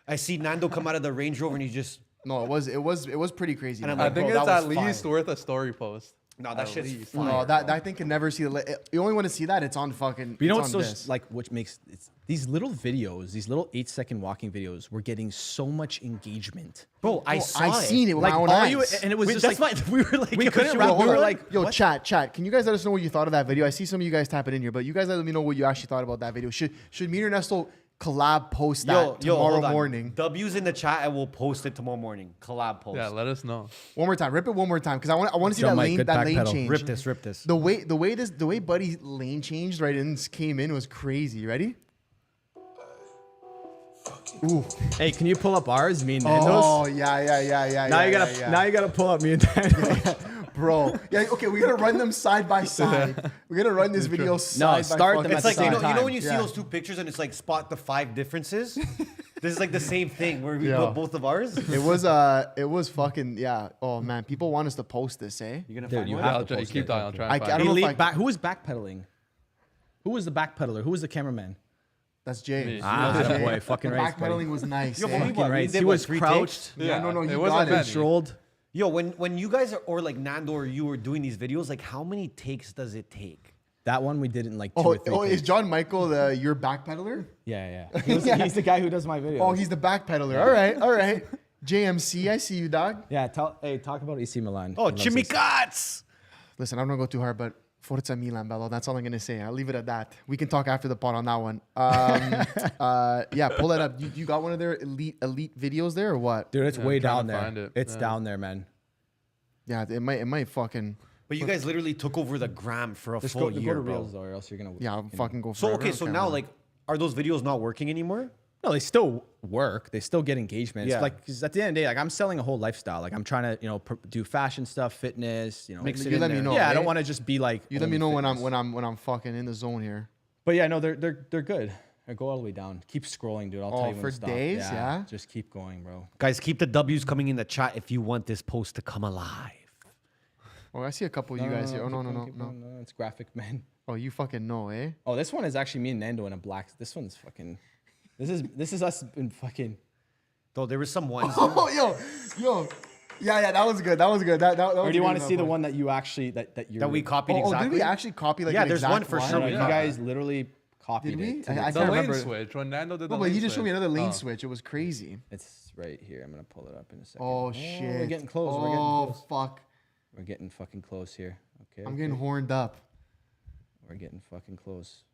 I see Nando come out of the Range Rover and he just. No, it was pretty crazy. And I'm man. like, I think bro, it's that at was least fire. worth a story post. No, that shit's least. fire. No, that thing can never see the. You only want to see that. It's on fucking. But you know it's what's on so this. like what makes these little videos, these little 8-second walking videos, were getting so much engagement. Bro, I seen it with Like my own all eyes. you, and it was Wait, just that's like we were like we yo, couldn't yo, wrap. hold We were on. like, yo, what? chat. Can you guys let us know what you thought of that video? I see some of you guys tapping in here, but you guys let me know what you actually thought about that video. Should me or Nesto collab post that tomorrow hold on. morning? W's in the chat and we'll post it tomorrow morning. Collab post. Yeah, let us know. One more time, rip it one more time, because I want to see Yo, that Mike, lane good back pedal. change. Rip this. The way Buddy's lane changed right and came in was crazy. Ready? Ooh. Hey, can you pull up ours? Me and Nando's. Oh yeah. Now you gotta pull up me and Nando. Bro. Yeah. Okay, we gotta run them side by side. We're gonna run this video side by start them fucking at It's the like same you know time. when you see Yeah. those two pictures and it's like spot the 5 differences. This is like the same thing where we Yeah. put both of ours. It was fucking yeah. Oh man, people want us to post this, eh? You're gonna Dude, find you one? have I'll to try, post keep it. talking. I'll try I and find don't it. know if Elite I- back. Who was backpedaling? Who was the backpedaler? Who was the cameraman? That's Jay. Me. That's Ah, Jay. boy, fucking The right, buddy. backpedaling was nice. Yo, eh? but we Fucking what, we right. did He what, was 3 crouched, takes? Yeah, no, it you wasn't got it. many. controlled. Yo, when you guys are or like Nando or you were doing these videos, like how many takes does it take? That one we did in like 2 or 3 is takes. John Michael your backpedaler? Yeah. He's the guy who does my videos. Oh, he's the backpedaler. All right. JMC, I see you, dog. yeah. Talk about AC Milan. Oh, He loves Jimmy AC. Cats! Listen, I'm not gonna go too hard, but Forza Milan, bello. That's all I'm gonna say. I'll leave it at that. We can talk after the pod on that one. Yeah, pull that up. You got one of their elite videos there or what? Dude, it's Yeah, way I'm trying down to there. find it. It's Yeah. down there, man. Yeah, it might fucking. But you guys literally took over the gram for a Just full go year, to bro. Reels though, or else you're gonna. Yeah, I'll fucking go. So forever. okay, I so don't now care, like, are those videos not working anymore? No, they still work. They still get engagement. Yeah. It's like, because at the end of the day, like I'm selling a whole lifestyle. Like I'm trying to, do fashion stuff, fitness. Mix it You in let me there. know. Yeah, I eh? don't want to just be like. You let me only know when fitness. I'm fucking in the zone here. But yeah, no, they're good. Go all the way down. Keep scrolling, dude. I'll tell you when for to stop. days, yeah? Just keep going, bro. Guys, keep the W's coming in the chat if you want this post to come alive. Oh, I see a couple of you guys here. Oh keep no. going, keep going. No, it's graphic, man. Oh, you fucking know, eh? Oh, this one is actually me and Nando in a black. This one's fucking. This is us in fucking. Though there were some ones. Oh, yo. Yeah, that was good. That was good. That Or was do you good want to see the enough. one that you actually that you that we copied Oh, exactly. did we actually copy like Yeah, an there's exact one for line? sure. No, we you got guys literally copied Did we? it. I The can't lane remember. switch. When Nando did the No, but lane he just showed me switch. another lane Oh. switch. It was crazy. It's right here. I'm gonna pull it up in a second. Oh shit. We're getting close. We're Oh getting close. fuck. We're getting fucking close here. Okay. I'm getting horned up. We're getting fucking close.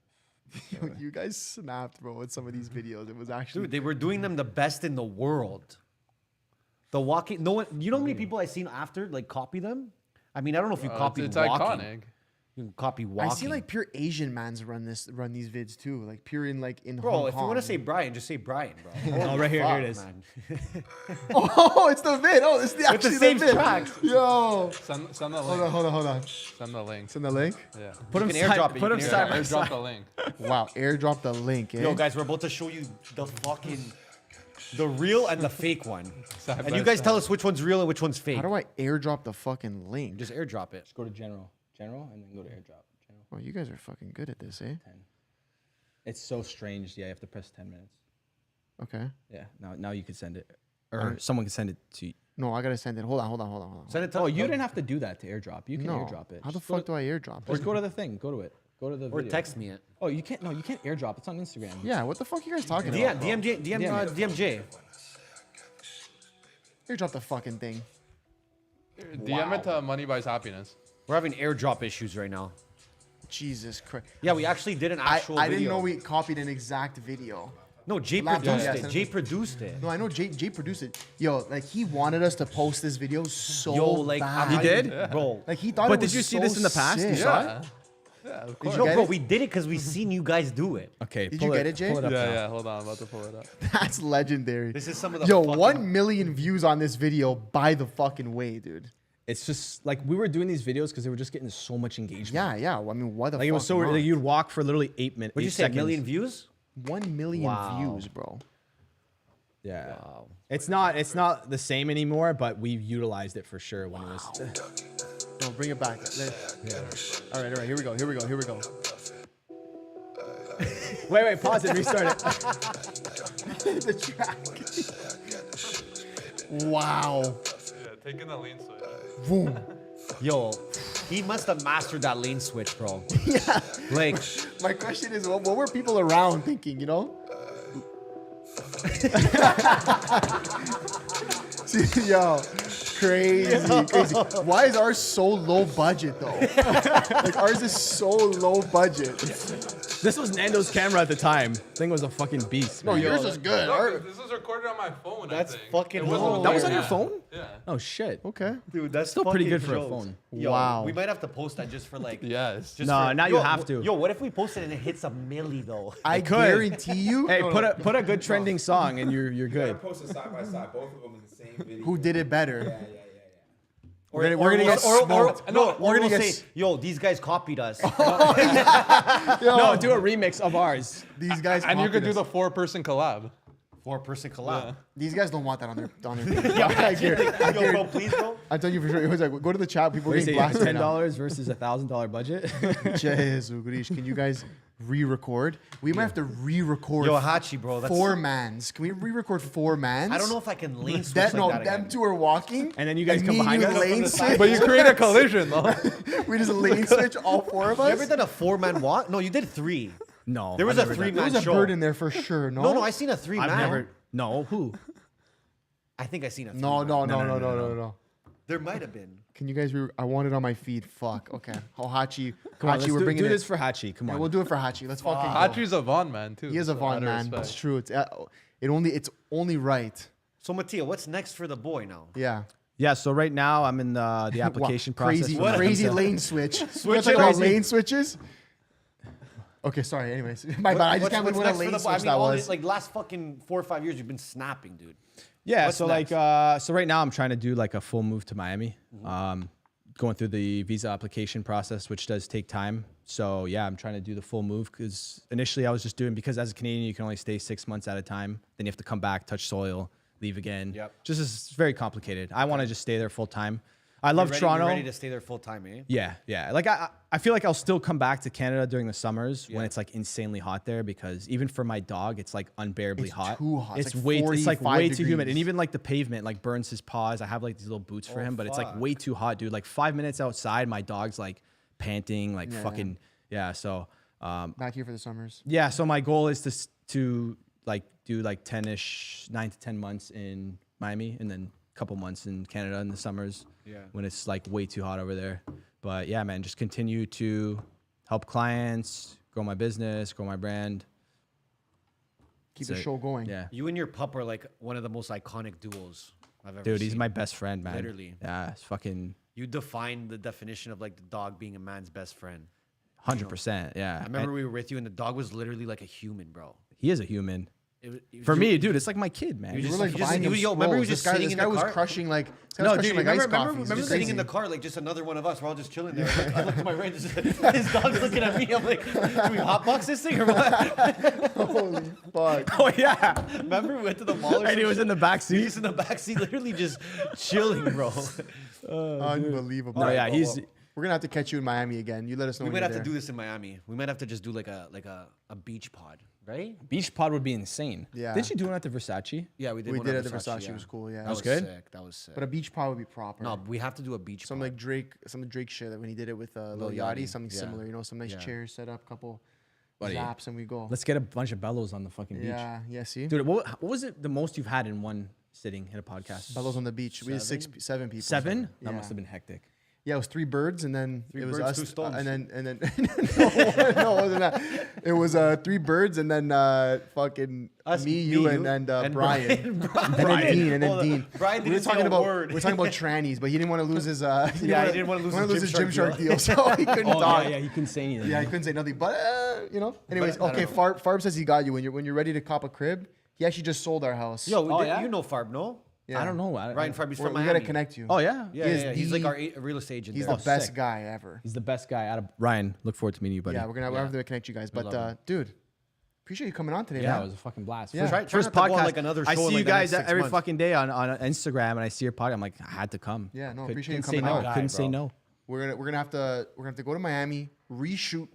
Yo, you guys snapped, bro, with some of these videos. It was actually. Dude, they were doing them the best in the world. The walking, no one. You know how many people I seen after like copy them? I mean, I don't know if you copy It's walking. iconic. You can copy I walking. see like pure Asian mans run these vids too. Like pure in Hong bro, if you Kong. want to say Brian, just say Brian, bro. Oh, right here, here it is. Man. Oh, it's the vid. Oh, it's actually the same vid. track. Yo. Send the link. Hold on. Send the link. Send the link. Yeah. Put You them can airdrop it, Put you them can side by Airdrop side. the link. Wow, airdrop the link, eh? Yo, guys, we're about to show you the fucking, the real and the fake one. Side And by you guys side. tell us which one's real and which one's fake. How do I airdrop the fucking link? Just airdrop it. Just go to general, and then go to airdrop. General. Oh, you guys are fucking good at this, eh? 10. It's so strange. Yeah, you have to press 10 minutes. Okay. Yeah. Now you can send it, or someone can send it to you. No, I gotta send it. Hold on. Send it to Oh, you didn't have to do that to airdrop. You can No. airdrop it. How the Just go fuck do I airdrop Or it? go to the thing. Go to it. Go to the or video. text me it. Oh, you can't. No, you can't airdrop. It's on Instagram. Yeah, what the fuck you guys talking Yeah, about? bro? DMJ. Airdrop the fucking thing. DM it to Money Buys Happiness. We're having airdrop issues right now. Jesus Christ. Yeah, we actually did an I actual didn't video. know we copied an exact video. No, Jay Laptop, produced yeah, it. send it Jay to- produced it. No, I know Jay produced it. Yo, like he wanted us to post this video so Yo, like bad. I'm He did? bro. Like he thought But it did was you see so this in the past? You sick. saw it? Yeah. Yeah, of Did course. you Yo, get bro, it? we did it because we seen you guys do it. Okay. Did pull you get it, Jay? Pull it up Yeah, now. yeah. Hold on. I'm about to pull it up. That's legendary. This is some of the Yo, fucking- 1 million views on this video by the fucking way, dude. It's just like we were doing these videos because they were just getting so much engagement. Yeah. Well, I mean, what the Like fuck? it was so not? like you'd walk for literally 8 minutes. What'd you say? 1 million views? 1 million Wow. views, bro. Yeah. It's not the same anymore, but we've utilized it for sure when it was. No, bring it back. All right. Here we go. Wait, pause it, restart it. The track. Wow. Yeah, taking the lean switch. Boom. Yo, he must have mastered that lane switch, bro. Yeah. Like, My question is, what were people around thinking? You know? Yo, crazy. Why is ours so low budget though? Like ours is so low budget. This was Nando's camera at the time. Thing was a fucking beast. No, man. yours is good. No, this was recorded on my phone. That's I think. fucking It wasn't low. on That was on there. your phone? Yeah. Oh shit. Okay. dude, that's Still pretty fucking good for a jokes. phone. Yo, Wow. We might have to post that just for like. Yes. Just No, for- now you have to. Yo, what if we post it and it hits a milli though? I could. guarantee you. Hey, No, put a good trending song and you're good. Posted side by side, both of them in the same video. who did it better? Or, We're gonna get smoked. no, We're gonna we'll get say, yo, these guys copied us. Yo, No, do a remix of ours. these guys. And you could copied do us. the 4-person collab. 4-person collab. These guys don't want that on their. I guarantee- Yo, bro, please, bro. I tell you for sure. It was like, go to the chat. People are What do getting you say? blasted right now. $10 versus $1,000 budget. Jesus, Grish, can you guys re-record? We might have to re-record. Yo, Hachi, bro. That's, 4 mans. Can we re-record 4 mans? I don't know if I can lane switch That like no, that them again. two are walking, And then you guys come me and behind you us? lane switch. But you create a collision though. We just lane switch all 4 of You us. ever done a 4-man walk? No, you did 3. No. There was I've a never done- 3-man There was a show. bird in there for sure. No, No, I seen a 3-man. I've never. No, who? I think I seen a 3-man. No. There might have been. Can you guys? I want it on my feed. Fuck. Okay. Oh, Hachi. Come on, Hachi, let's we're do bringing this it. for Hachi. Come Yeah, on. we'll do it for Hachi. Let's fucking. go. Hachi's a Vaughn man too. He is a so Vaughn out of man. respect. That's true. It's only right. So, Matia, what's next for the boy now? Yeah. Yeah, so right now I'm in the application process. Crazy, for my crazy visa. lane switch. Switch Switch it. about lane switches. Okay, sorry. Anyways, my bad. I just can't believe what a lane switch that all was. this, like last fucking 4 or 5 years, you've been snapping, dude. Yeah, What's so next? so right now I'm trying to do like a full move to Miami. Going through the visa application process, which does take time. So yeah, I'm trying to do the full move because initially I was just doing, because as a Canadian you can only stay 6 months at a time. Then you have to come back, touch soil, leave again. Yep. Just it's very complicated. I want to just stay there full time. I love Toronto. You're ready to stay there full time, eh? Yeah. Like I feel like I'll still come back to Canada during the summers when it's like insanely hot there, because even for my dog, it's like unbearably It's hot. too hot. It's It's like way it's like 45 way too humid, degrees. and even like the pavement like burns his paws. I have like these little boots for him, but it's like way too hot, dude. Like 5 minutes outside, my dog's like panting, like fucking yeah. So Back here for the summers. yeah, so my goal is to like do like 10-ish, 9 to 10 months in Miami, and then a couple months in Canada in the summers. Yeah. When it's like way too hot over there. But yeah, man, just continue to help clients, grow my business, grow my brand. Keep That's the it. show going. Yeah. You and your pup are like one of the most iconic duos I've ever Dude, seen. he's my best friend, man. Literally. Yeah, it's fucking You define the definition of like the dog being a man's best friend. 100%. Yeah. I remember we were with you and the dog was literally like a human, bro. He is a human. It For you- me, dude, it's like my kid, man. You We just- were like just- buying you- him yo, remember he was scrolls. just sitting this in guy the was car? crushing like No, crushing dude, like remember, iced coffees. remember It's sitting in the crazy. car, like just another one of us. We're all just chilling there. I look to my right, his dog's looking at me. I'm like, do we hotbox this thing or what? Holy fuck. Oh, yeah. Remember we went to the mall or And he was in the back He's seat. in the back seat, literally just chilling, bro. Unbelievable. No, yeah, he's We're gonna have to catch you in Miami again. You let us know. We when might you're have to there. do this in Miami. We might have to just do like a beach pod, right? beach pod would be insane. Yeah. Did you do it at the Versace? Yeah, we did. We one did at at the Versace. yeah. It was cool. Yeah. That was good? Sick. That was sick. But a beach pod would be proper. No, we have to do a beach Some pod. like Drake, some Drake shit that when he did it with Lil Lil Yachty, Yachty, something yeah. similar. You know, some nice Yeah. chairs set up, couple Buddy, zaps, and we go. Let's get a bunch of bellows on the fucking beach. Yeah, yeah. See, Dude, what was it the most you've had in one sitting in a podcast? Bellows on the beach. We did 7 people. 7? Yeah. That must have been hectic. Yeah, it was 3 birds, and then Three it was birds, us, 2 stones. and then no, it wasn't that. It was 3 birds, and then fucking Us, me, you, and Brian, and then Dean, and then Dean. Brian We were didn't say talking a about word. trannies, but he didn't want to lose his. He didn't wanna lose his Gym Shark Gymshark deal, so he couldn't Oh, talk. yeah, he couldn't say anything. Yeah, he couldn't say nothing. But you know. Anyways, But I okay. don't Farb says he got you when you're ready to cop a crib. He actually just sold our house. Yo, Oh, yeah? you know Farb, no? Yeah. I don't know. Ryan Farb, he's we from Miami. gotta connect you. Oh, yeah? Yeah, He is yeah, he's the- like our real estate agent. He's there. the best sick. guy ever. He's the best guy out of Ryan. Look forward to meeting you, buddy. Yeah, we're gonna have to connect you guys. But love him. dude, Appreciate you coming on today. Yeah, man. it was a fucking blast. Yeah. Try First not to go on, podcast. like, another I show in, see you like, the guys next 6 every months. fucking day on Instagram, and I see your podcast. I'm like, I had to come. Yeah, no, Couldn't appreciate you say coming no. on. Couldn't say no. We're gonna have to go to Miami, reshoot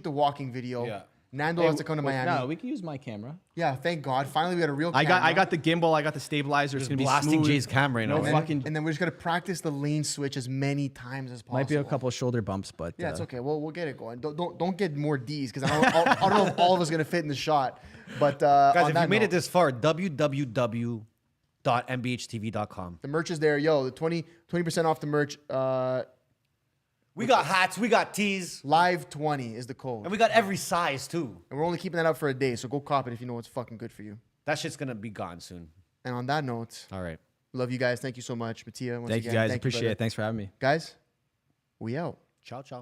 the walking video. Yeah. Nando has to come to Miami. No, we can use my camera. Yeah, thank God. Finally, we got a real I camera. got the gimbal. I got the stabilizer. It's Just gonna be blasting smooth. Jay's camera right now. No right? fucking. And then we're just gonna practice the lane switch as many times as possible. Might be a couple of shoulder bumps, but Yeah, it's okay. Well, we'll get it going. Don't get more D's because I don't know if all of us are gonna fit in the shot. But Guys, on if that you made note, it this far, www.mbhtv.com. the merch is there. Yo, the 20% off the merch. We got hats, we got tees, Live 20 is the code, and we got every size too. and we're only keeping that up for a day. So go cop it if you know what's fucking good for you. That shit's gonna be gone soon. And on that note, All right. love you guys. Thank you so much, Matia. Once thank you again, guys. Appreciate brother. it. Thanks for having me. Guys, we out. Ciao, ciao.